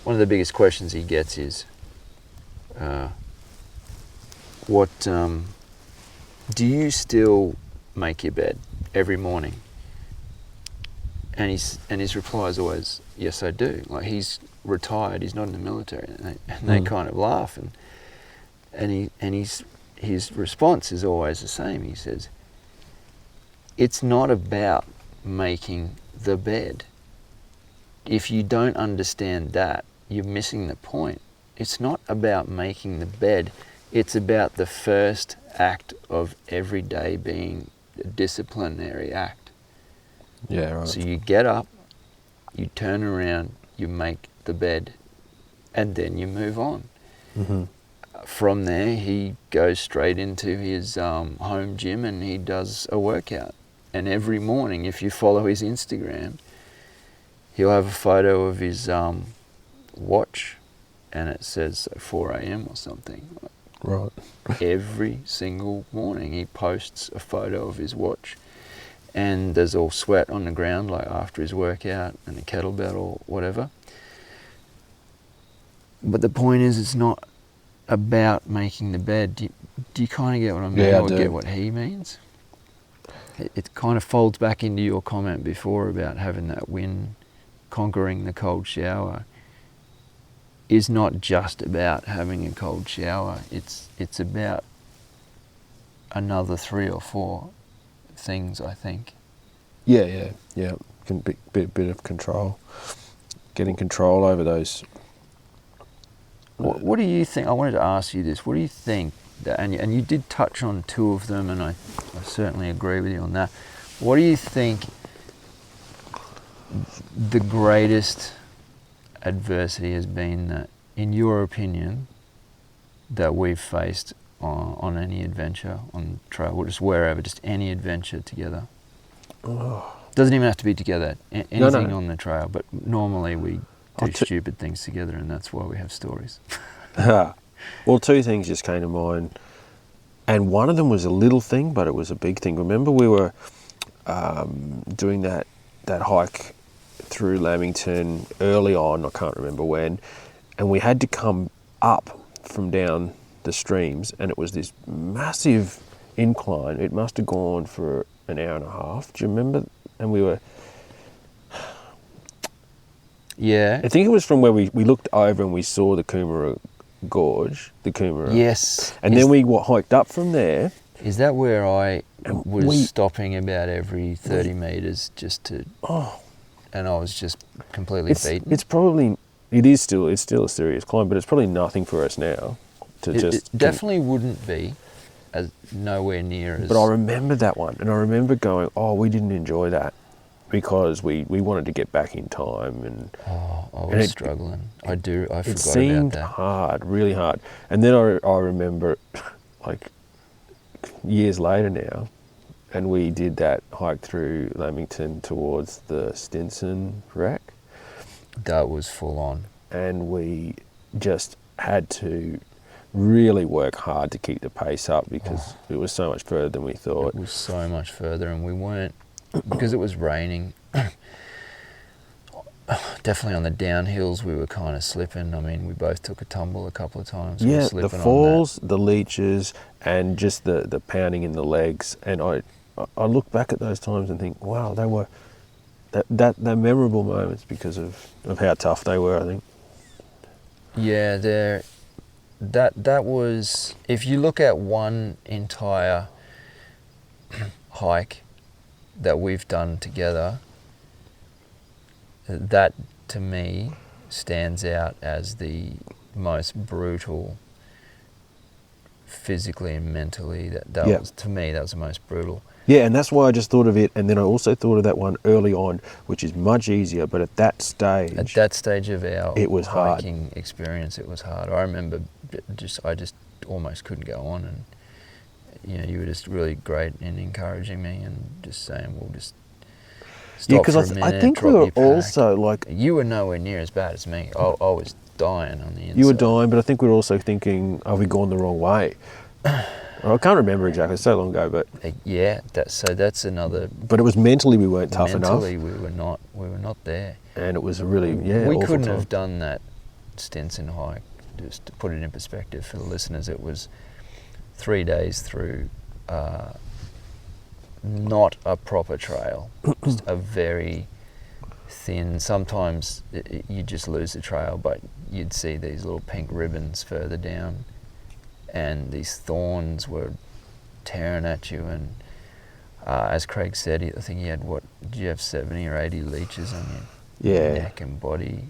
A: one of the biggest questions he gets is, what do you still make your bed every morning? And his reply is always, yes, I do. Like, he's retired, he's not in the military, and they kind of laugh, and his response is always the same. He says, it's not about making the bed. If you don't understand that, you're missing the point. It's not about making the bed. It's about the first act of every day being a disciplinary act.
B: Yeah, right.
A: So you get up, you turn around, you make the bed, and then you move on. From there, he goes straight into his home gym and he does a workout. And every morning, if you follow his Instagram, he'll have a photo of his watch, and it says 4 a.m. or something.
B: Right.
A: Every single morning, he posts a photo of his watch. And there's all sweat on the ground, like after his workout and a kettlebell or whatever. But the point is, it's not about making the bed. Do you kind of get what I mean?
B: Yeah, I
A: or
B: do.
A: get what he means? It kind of folds back into your comment before about having that win, conquering the cold shower. Is not just about having a cold shower. It's about another 3 or 4 things, I think.
B: Yeah. Can be bit of control, getting control over those.
A: What do you think? I wanted to ask you this. What do you think? And you did touch on 2 of them, and I certainly agree with you on that. What do you think the greatest adversity has been, that, in your opinion, that we've faced on any adventure, on trail, or just wherever, just any adventure together? Doesn't even have to be together, anything
B: No.
A: on the trail, but normally we do stupid things together, and that's why we have stories.
B: Well, 2 things just came to mind, and one of them was a little thing, but it was a big thing. Remember, we were doing that hike through Lamington early on, I can't remember when, and we had to come up from down the streams, and it was this massive incline. It must have gone for an hour and a half. Do you remember? And we were...
A: Yeah.
B: I think it was from where we looked over and we saw the Coomera Gorge, the Coomera.
A: Yes.
B: And then we hiked up from there.
A: Is that where I was
B: we-
A: stopping about every 30 metres just to... And I was just completely beaten?
B: It's probably... It's still a serious climb, but it's probably nothing for us now to
A: It definitely wouldn't be, as nowhere near as...
B: But I remember that one, and I remember going, we didn't enjoy that because we wanted to get back in time, and
A: I was struggling. I forgot about that.
B: It seemed hard, really hard. And then I remember, like, years later now, and we did that hike through Lamington towards the Stinson wreck.
A: That was full on.
B: And we just had to really work hard to keep the pace up because it was so much further than we thought.
A: It was so much further, and we weren't, because it was raining, definitely on the downhills we were kind of slipping. I mean, we both took a tumble a couple of times.
B: Yeah, the falls, the leeches, and just the pounding in the legs. And I look back at those times and think, wow, they were they're memorable moments because of how tough they were, I think.
A: Yeah, that was, if you look at one entire hike that we've done together, that to me stands out as the most brutal physically and mentally, that
B: Yeah.
A: was, to me, that was the most brutal.
B: Yeah, and that's why I just thought of it, and then I also thought of that one early on, which is much easier, but at that stage...
A: At that stage of our
B: it was hard.
A: hiking experience, it was hard. I remember I just almost couldn't go on, and you were just really great in encouraging me and just saying, we'll just stop for a minute,
B: I think we
A: drop
B: were
A: your pack.
B: also like...
A: You were nowhere near as bad as me. I was dying on the inside.
B: You were dying, but I think we were also thinking, have we gone the wrong way? I can't remember exactly, it's so long ago, but...
A: Yeah, that's another...
B: But it was mentally we weren't tough enough.
A: Mentally we were not there.
B: And it was really,
A: We
B: awful
A: couldn't
B: time.
A: have done that Stenson hike, just to put it in perspective for the listeners. It was 3 days through not a proper trail, just a very thin, sometimes you just lose the trail, but you'd see these little pink ribbons further down, and these thorns were tearing at you, and as Craig said, I think he had, did you have 70 or 80 leeches on your neck and body?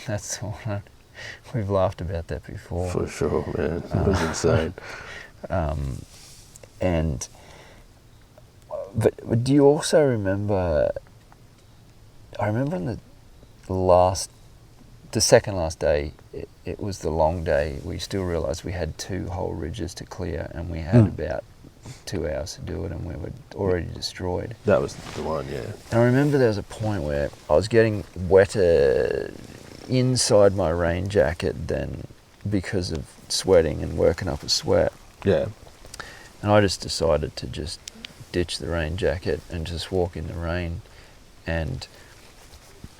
A: That's the one. We've laughed about that before.
B: For sure, man. It was insane.
A: But do you also remember, I remember on the second last day, it was the long day. We still realised we had 2 whole ridges to clear, and we had about 2 hours to do it, and we were already destroyed.
B: That was the one, yeah.
A: And I remember there was a point where I was getting wetter inside my rain jacket than because of sweating and working up a sweat.
B: Yeah.
A: And I just decided to just ditch the rain jacket and just walk in the rain. And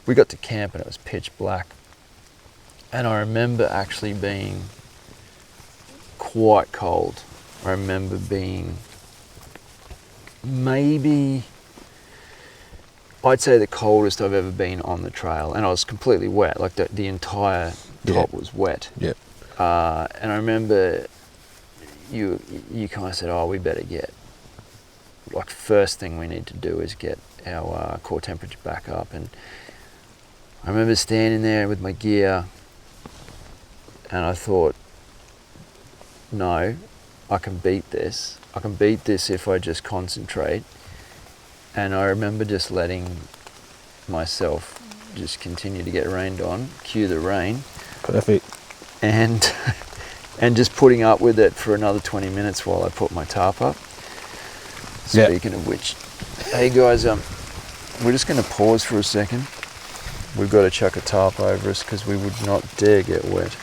A: we got to camp and it was pitch black. And I remember actually being quite cold. I remember being maybe, I'd say the coldest I've ever been on the trail. And I was completely wet, like the entire top was wet.
B: Yeah.
A: And I remember you kind of said, we better get, like, first thing we need to do is get our core temperature back up. And I remember standing there with my gear, and I thought, no, I can beat this. I can beat this if I just concentrate. And I remember just letting myself just continue to get rained on, cue the rain.
B: Perfect.
A: And just putting up with it for another 20 minutes while I put my tarp up. Speaking of which, hey guys, we're just going to pause for a second. We've got to chuck a tarp over us because we would not dare get wet.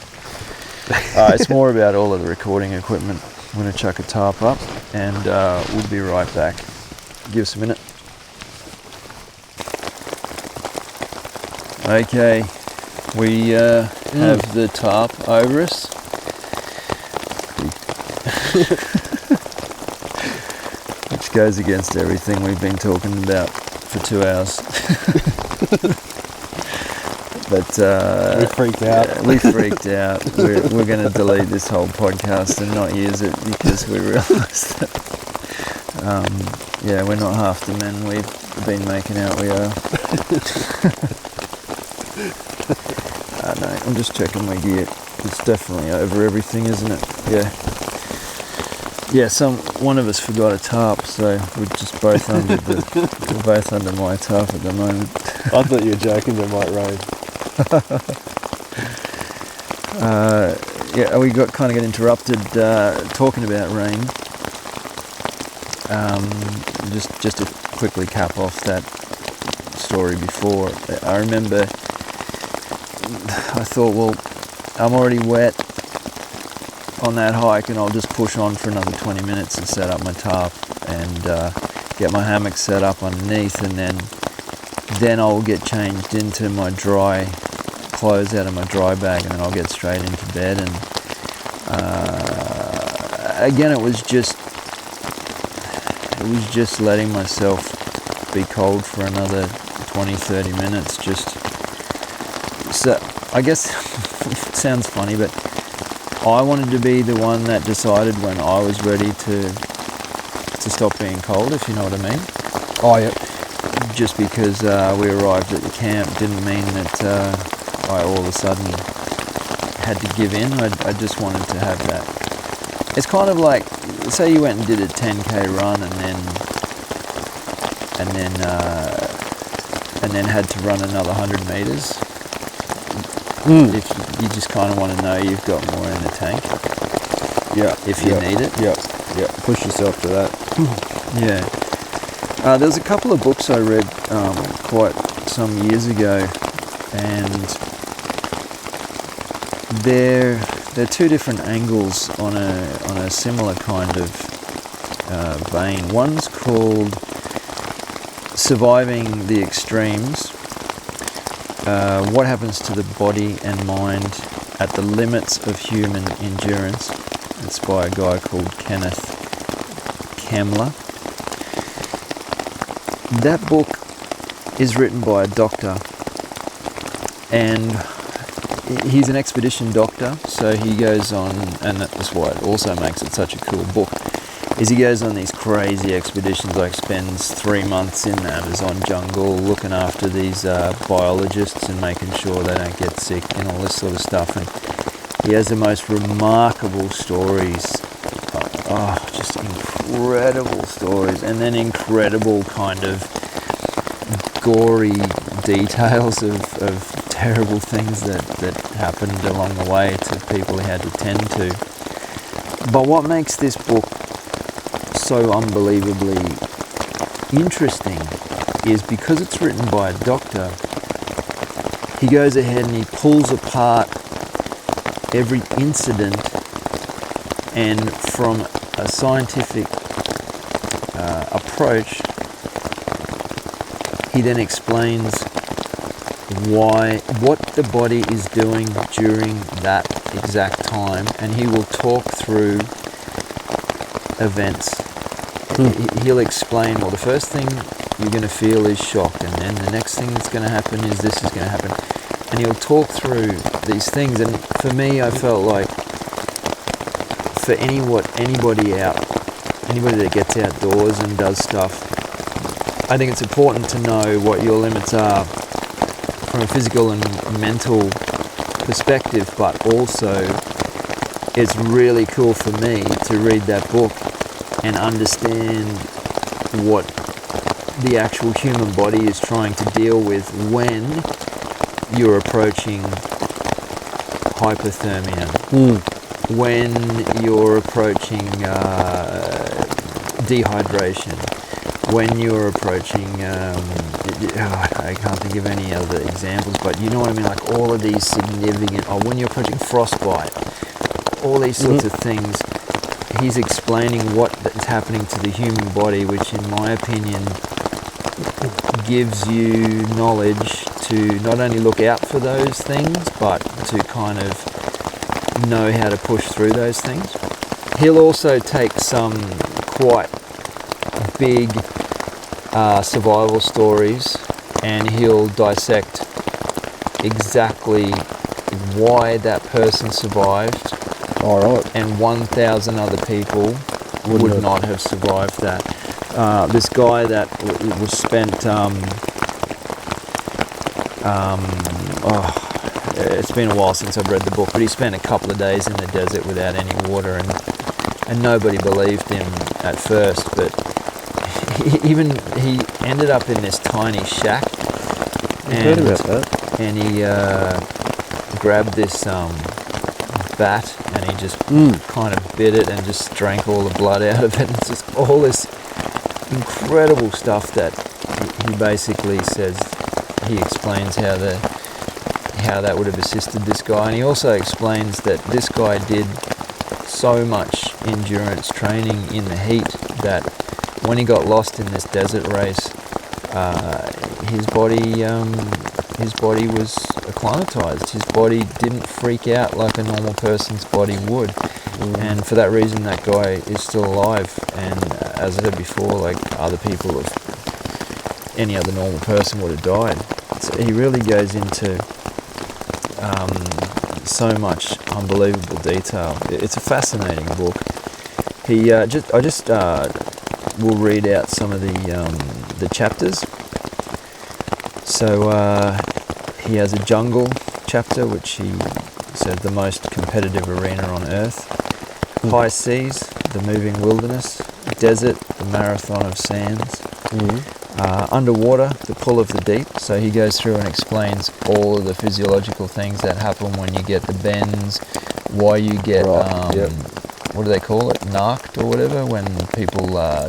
A: It's more about all of the recording equipment. I'm going to chuck a tarp up, and we'll be right back. Give us a minute. Okay, we have the tarp over us. Which goes against everything we've been talking about for 2 hours. But
B: we freaked out.
A: Yeah, we freaked out. We're going to delete this whole podcast and not use it because we realised that we're not half the men we've been making out we are. No, I'm just checking my gear. It's definitely over everything, isn't it? Yeah. Yeah, one of us forgot a tarp, so we're just both we're both under my tarp at the moment.
B: I thought you were joking, there might rain.
A: We got interrupted talking about rain. Just to quickly cap off that story before, I remember I thought, well, I'm already wet on that hike, and I'll just push on for another 20 minutes and set up my tarp and get my hammock set up underneath, and then I'll get changed into my dry clothes out of my dry bag, and then I'll get straight into bed. And again, it was just letting myself be cold for another 20-30 minutes. So I guess it sounds funny, but I wanted to be the one that decided when I was ready to stop being cold, if you know what I mean.
B: Oh, yeah.
A: Just because we arrived at the camp didn't mean that I all of a sudden had to give in. I just wanted to have It's kind of like, say you went and did a 10k run and then had to run another 100 meters. If you just kind of want to know you've got more in the tank.
B: Yeah.
A: If you need it.
B: Yeah. Yeah. Push yourself to that.
A: Yeah. There's a couple of books I read quite some years ago, and they're two different angles on a similar kind of vein. One's called Surviving the Extremes. What happens to the body and mind at the limits of human endurance. It's by a guy called Kenneth Kamler. That book is written by a doctor, and he's an expedition doctor, so he goes on, and that's why it also makes it such a cool book, is he goes on these crazy expeditions, like spends 3 months in the Amazon jungle looking after these biologists and making sure they don't get sick and all this sort of stuff. And he has the most remarkable stories, just incredible stories, and then incredible kind of gory details of terrible things that happened along the way to people he had to tend to. But what makes this book so unbelievably interesting is because it's written by a doctor, he goes ahead and he pulls apart every incident, and from a scientific approach, he then explains what the body is doing during that exact time, and he will talk through events. He'll explain, well, the first thing you're going to feel is shock, and then the next thing that's going to happen is this is going to happen. And he'll talk through these things, and for me, I felt like for anybody that gets outdoors and does stuff, I think it's important to know what your limits are from a physical and mental perspective, but also it's really cool for me to read that book and understand what the actual human body is trying to deal with when you're approaching hypothermia, when you're approaching dehydration, when you're approaching, I can't think of any other examples, but you know what I mean, like all of these significant, when you're approaching frostbite, all these sorts of things. He's explaining what is happening to the human body, which in my opinion gives you knowledge to not only look out for those things, but to kind of know how to push through those things. He'll also take some quite big survival stories, and he'll dissect exactly why that person survived.
B: All right.
A: And 1,000 other people would not have survived that. This guy that was spent, it's been a while since I've read the book, but he spent a couple of days in the desert without any water, and nobody believed him at first, but he ended up in this tiny shack.
B: Heard about that.
A: And he grabbed this bat, and he just kind of bit it and just drank all the blood out of it. It's just all this incredible stuff that he basically says. He explains how that would have assisted this guy, and he also explains that this guy did so much endurance training in the heat that when he got lost in this desert race, his body was acclimatized. His body didn't freak out like a normal person's body would, and for that reason, that guy is still alive. And as I said before, like other people, any other normal person would have died. So he really goes into so much unbelievable detail. It's a fascinating book. I just will read out some of the chapters. So he has a jungle chapter, which he said the most competitive arena on earth. High seas, the moving wilderness. Desert, the marathon of sands. Underwater, the pull of the deep. So he goes through and explains all of the physiological things that happen when you get the bends, why you get, what do they call it, narked or whatever, when people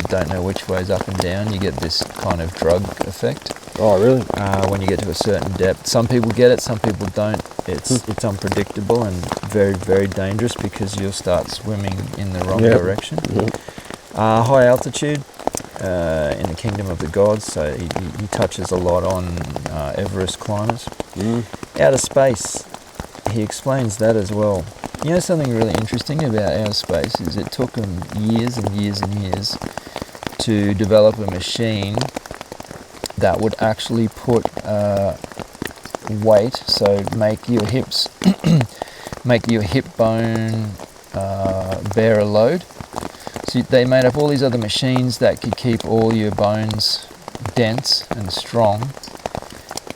A: don't know which way's up and down. You get this kind of drug effect.
B: Oh, really?
A: When you get to a certain depth. Some people get it, some people don't. It's unpredictable and very, very dangerous because you'll start swimming in the wrong direction. High altitude, in the kingdom of the gods, so he touches a lot on Everest climbers. Outer space, he explains that as well. You know, something really interesting about outer space is it took them years and years and years to develop a machine that would actually put weight, so make your hips, make your hip bone bear a load. So they made up all these other machines that could keep all your bones dense and strong,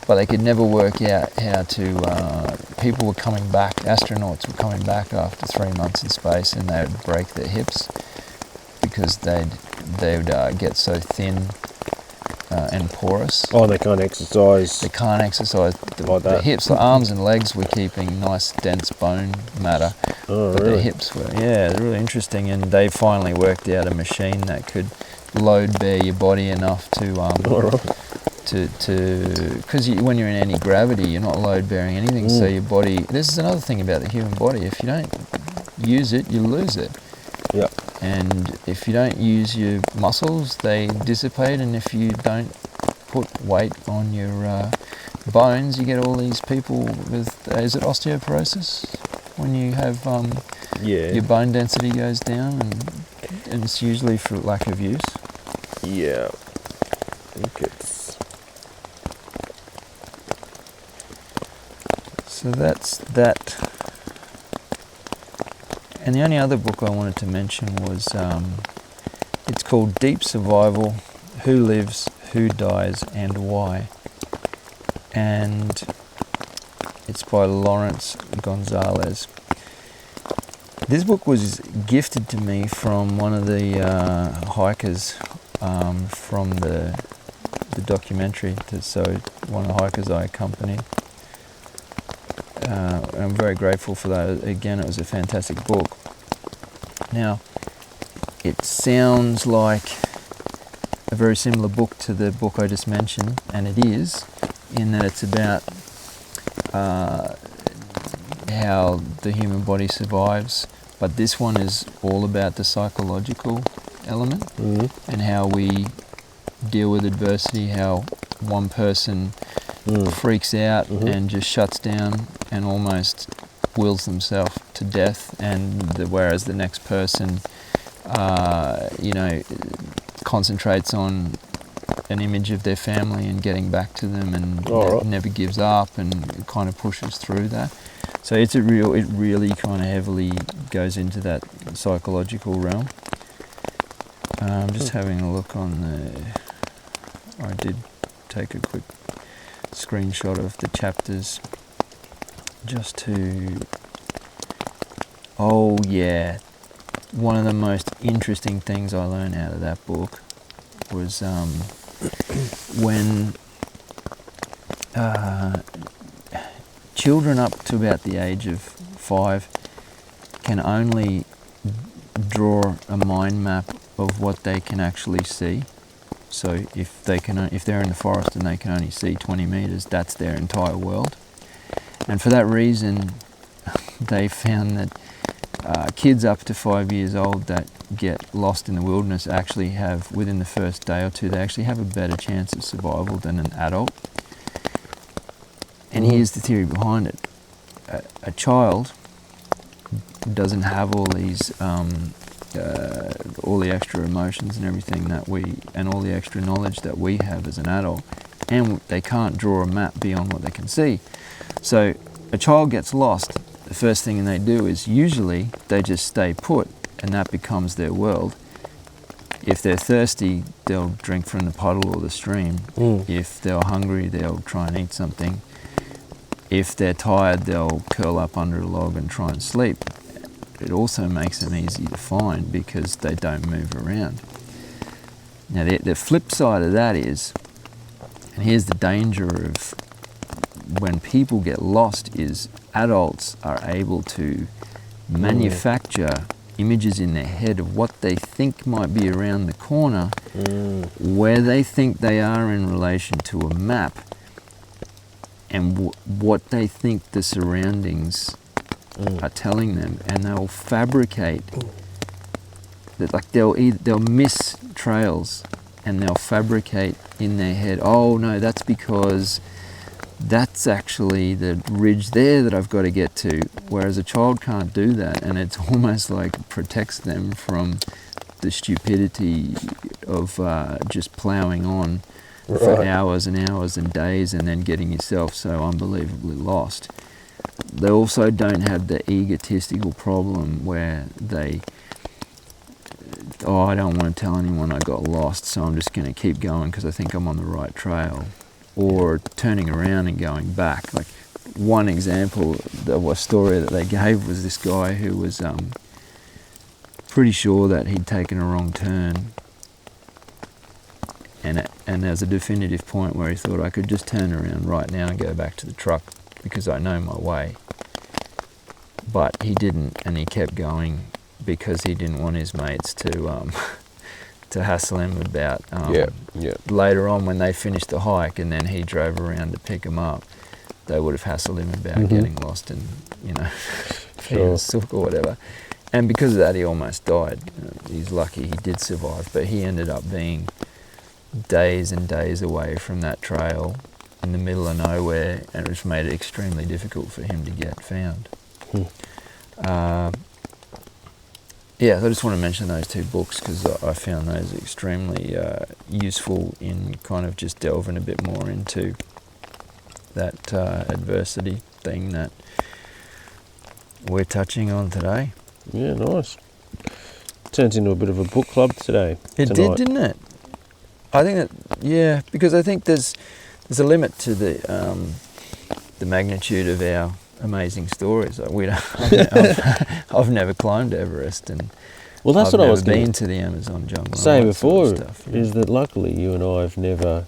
A: but they could never work out how to, people were coming back, astronauts were coming back after 3 months in space and they would break their hips because they would get so thin and porous.
B: Oh, they can't exercise.
A: They can't exercise. The hips, the arms and legs were keeping nice dense bone matter.
B: Oh,
A: but
B: really?
A: their hips were, they're really interesting, and they finally worked out a machine that could load bear your body enough to because when you're in anti-gravity, you're not load bearing anything, so your body, this is another thing about the human body, if you don't use it, you lose it.
B: Yep.
A: And if you don't use your muscles, they dissipate, and if you don't put weight on your bones, you get all these people with, is it osteoporosis? When you have your bone density goes down, and it's usually for lack of use.
B: Yeah. I think it's...
A: So that's that. And the only other book I wanted to mention was, it's called Deep Survival, Who Lives, Who Dies and Why. And it's by Lawrence Gonzalez. This book was gifted to me from one of the hikers from the documentary. So one of the hikers I accompanied. I'm very grateful for that. Again, it was a fantastic book. Now, it sounds like a very similar book to the book I just mentioned, and it is, in that it's about how the human body survives, but this one is all about the psychological element and how we deal with adversity, how one person freaks out and just shuts down and almost wills themselves to death, and whereas the next person concentrates on an image of their family and getting back to them, and never gives up and kind of pushes through that. So it really kind of heavily goes into that psychological realm. I'm just having a look on I did take a quick screenshot of the chapters just to... Oh yeah, one of the most interesting things I learned out of that book was when children up to about the age of 5 can only draw a mind map of what they can actually see. So if they're in the forest and they can only see 20 meters, that's their entire world. And for that reason, they found that kids up to 5 years old that get lost in the wilderness actually have, within the first day or two, they actually have a better chance of survival than an adult. And here's the theory behind it. A child doesn't have all these, all the extra emotions and everything and all the extra knowledge that we have as an adult, and they can't draw a map beyond what they can see. So a child gets lost, the first thing they do is usually they just stay put, and that becomes their world. If they're thirsty, they'll drink from the puddle or the stream. If they're hungry, they'll try and eat something. If they're tired, they'll curl up under a log and try and sleep. it also makes them easy to find because they don't move around. Now the flip side of that is, and here's the danger of when people get lost, is adults are able to manufacture images in their head of what they think might be around the corner, where they think they are in relation to a map, and what they think the surroundings are telling them, and they'll fabricate that. Like they'll miss trails, and they'll fabricate in their head, oh no, that's because that's actually the ridge there that I've got to get to. Whereas a child can't do that, and it's almost like protects them from the stupidity of just ploughing on for hours and hours and days and then getting yourself so unbelievably lost. They also don't have the egotistical problem where they, I don't want to tell anyone I got lost, so I'm just going to keep going because I think I'm on the right trail. Or turning around and going back. Like one example of a story that they gave was this guy who was pretty sure that he'd taken a wrong turn, and there's a definitive point where he thought, I could just turn around right now and go back to the truck because I know my way. But he didn't, and he kept going because he didn't want his mates to hassle him about later on when they finished the hike and then he drove around to pick him up. They would have hassled him about getting lost and, feeling sick or whatever. And because of that, he almost died. He's lucky he did survive, but he ended up being days and days away from that trail in the middle of nowhere, and which made it extremely difficult for him to get found. Yeah, I just want to mention those two books because I found those extremely useful in kind of just delving a bit more into that adversity thing that we're touching on today.
B: Yeah, nice. Turns into a bit of a book club today.
A: It did, didn't it? I think that, because I think there's a limit to the magnitude of our amazing stories. Like I've never climbed Everest, and
B: well, that's
A: I've
B: what I
A: never
B: was
A: been to the Amazon jungle.
B: Saying before
A: sort of stuff,
B: is that luckily you and I have never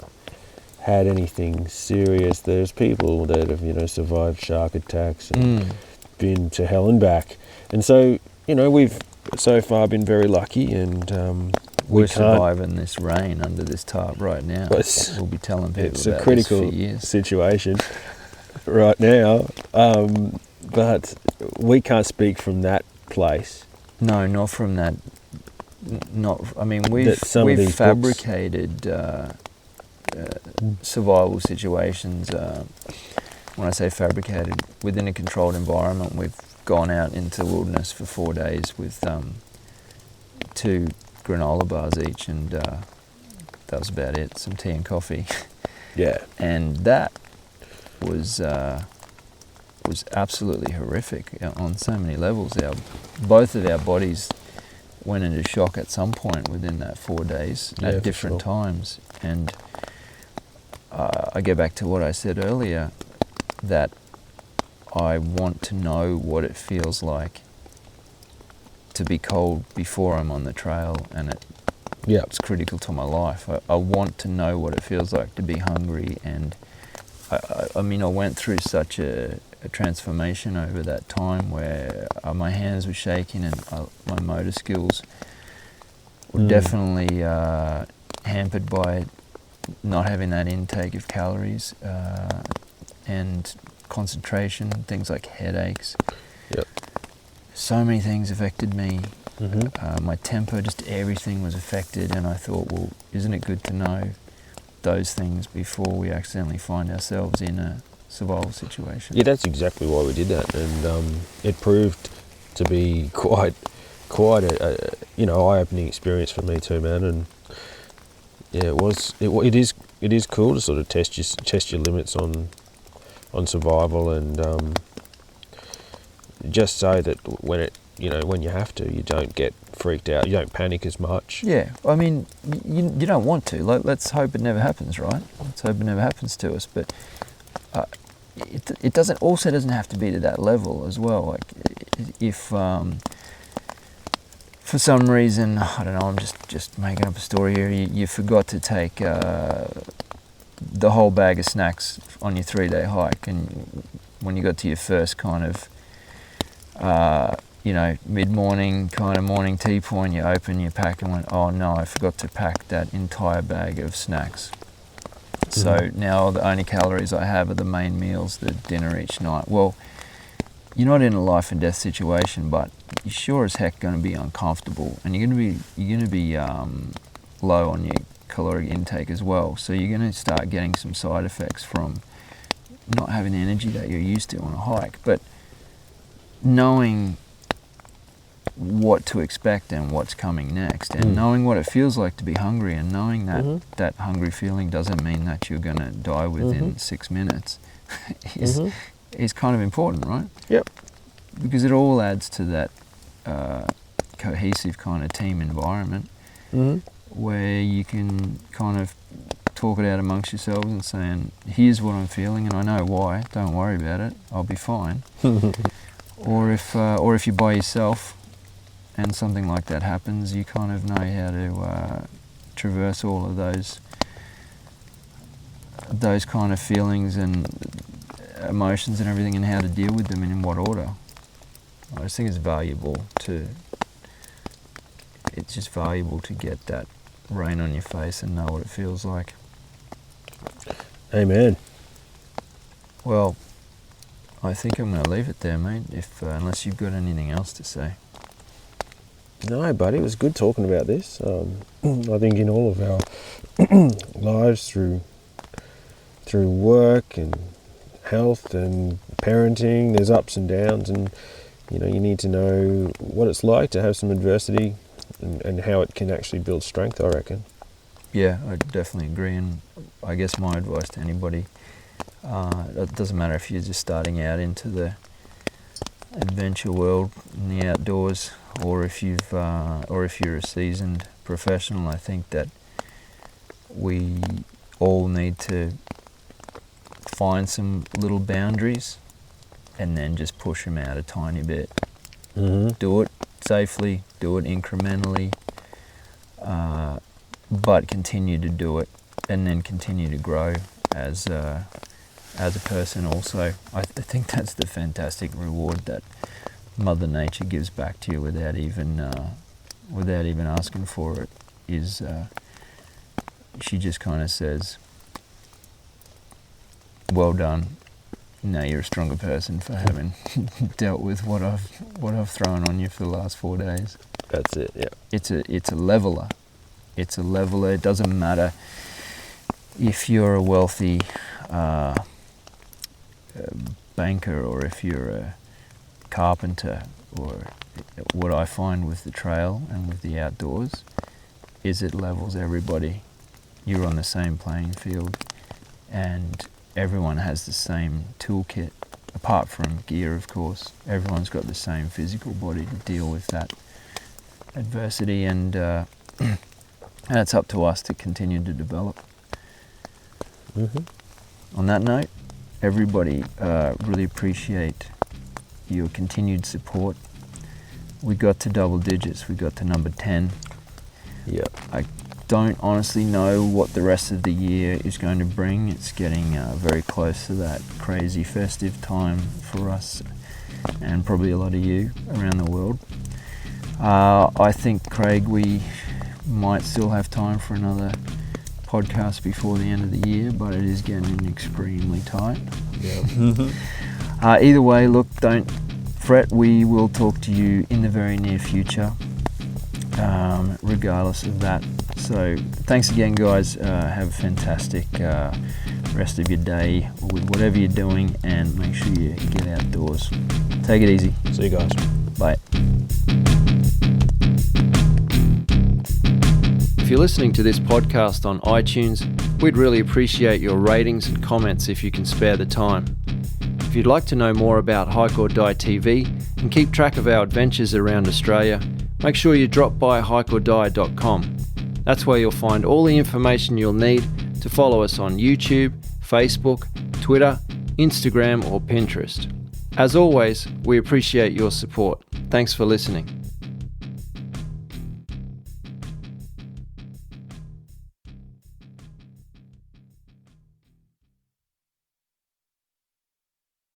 B: had anything serious. There's people that have survived shark attacks and been to hell and back, and so we've so far been very lucky, and
A: we're surviving this rain under this tarp right now. We'll be telling people
B: it's
A: about
B: a critical
A: this for years.
B: situation right now, but we can't speak from that place.
A: No, not from that. We've fabricated survival situations. When I say fabricated, within a controlled environment, we've gone out into the wilderness for 4 days with 2 granola bars each, and that was about it. Some tea and coffee.
B: Yeah,
A: and that was absolutely horrific on so many levels. Both of our bodies went into shock at some point within that 4 days at different times. And I go back to what I said earlier, that I want to know what it feels like to be cold before I'm on the trail, and it's critical to my life. I want to know what it feels like to be hungry, and I went through such a transformation over that time where my hands were shaking and my motor skills were definitely hampered by not having that intake of calories and concentration, things like headaches.
B: Yep.
A: So many things affected me. My temper, just everything was affected, and I thought, well, isn't it good to know those things before we accidentally find ourselves in a survival situation?
B: Yeah, that's exactly why we did that, and it proved to be quite a eye-opening experience for me too, man. And yeah, it is cool to sort of test your limits on survival, and just so that when you have to, you don't get freaked out, you don't panic as much.
A: Yeah, you don't want to. Let's hope it never happens, right? Let's hope it never happens to us. But it doesn't have to be to that level as well. Like if for some reason, I don't know, I'm just making up a story here, you forgot to take the whole bag of snacks on your 3-day hike, and when you got to your first kind of mid-morning kind of morning tea point, you open your pack and went, oh no, I forgot to pack that entire bag of snacks. So now the only calories I have are the main meals, the dinner each night. Well, you're not in a life and death situation, but you're sure as heck going to be uncomfortable, and you're going to be low on your caloric intake as well. So you're going to start getting some side effects from not having the energy that you're used to on a hike. But knowing what to expect and what's coming next, and knowing what it feels like to be hungry, and knowing that that hungry feeling doesn't mean that you're going to die within 6 minutes is kind of important, right?
B: Yep.
A: Because it all adds to that cohesive kind of team environment where you can kind of talk it out amongst yourselves and saying, here's what I'm feeling and I know why, don't worry about it, I'll be fine. Or if you're by yourself and something like that happens, you kind of know how to traverse all of those kind of feelings and emotions and everything, and how to deal with them and in what order. I just think it's just valuable to get that rain on your face and know what it feels like.
B: Amen.
A: Well, I think I'm going to leave it there, mate, unless you've got anything else to say.
B: No, buddy, it was good talking about this. I think in all of our lives, through work and health and parenting, there's ups and downs, and you need to know what it's like to have some adversity and how it can actually build strength, I reckon.
A: Yeah, I definitely agree, and I guess my advice to anybody, it doesn't matter if you're just starting out into the adventure world in the outdoors, or if you're a seasoned professional. I think that we all need to find some little boundaries and then just push them out a tiny bit. Do it safely, do it incrementally, but continue to do it, and then continue to grow as a person also. I think that's the fantastic reward that Mother Nature gives back to you without even asking for it. She just kind of says, well done. Now you're a stronger person for having dealt with what I've thrown on you for the last 4 days.
B: That's it. Yeah.
A: It's a leveler. It's a leveler. It doesn't matter if you're a wealthy banker or if you're a carpenter, or what I find with the trail and with the outdoors is it levels everybody. You're on the same playing field, and everyone has the same toolkit, apart from gear, of course. Everyone's got the same physical body to deal with that adversity, and it's up to us to continue to develop. On that note, everybody, really appreciate your continued support. We got to double digits. We got to number 10.
B: Yeah.
A: I don't honestly know what the rest of the year is going to bring. It's getting very close to that crazy festive time for us, and probably a lot of you around the world. I think, Craig, we might still have time for another podcast before the end of the year, but it is getting extremely tight.
B: Yeah.
A: Either way, look, don't fret. We will talk to you in the very near future, regardless of that. So thanks again, guys. Have a fantastic rest of your day with whatever you're doing, and make sure you get outdoors. Take it easy.
B: See you guys.
A: Bye. If you're listening to this podcast on iTunes, we'd really appreciate your ratings and comments if you can spare the time. If you'd like to know more about HikeordieTV and keep track of our adventures around Australia, make sure you drop by Hikeordie.com. That's where you'll find all the information you'll need to follow us on YouTube, Facebook, Twitter, Instagram or Pinterest. As always, we appreciate your support. Thanks for listening.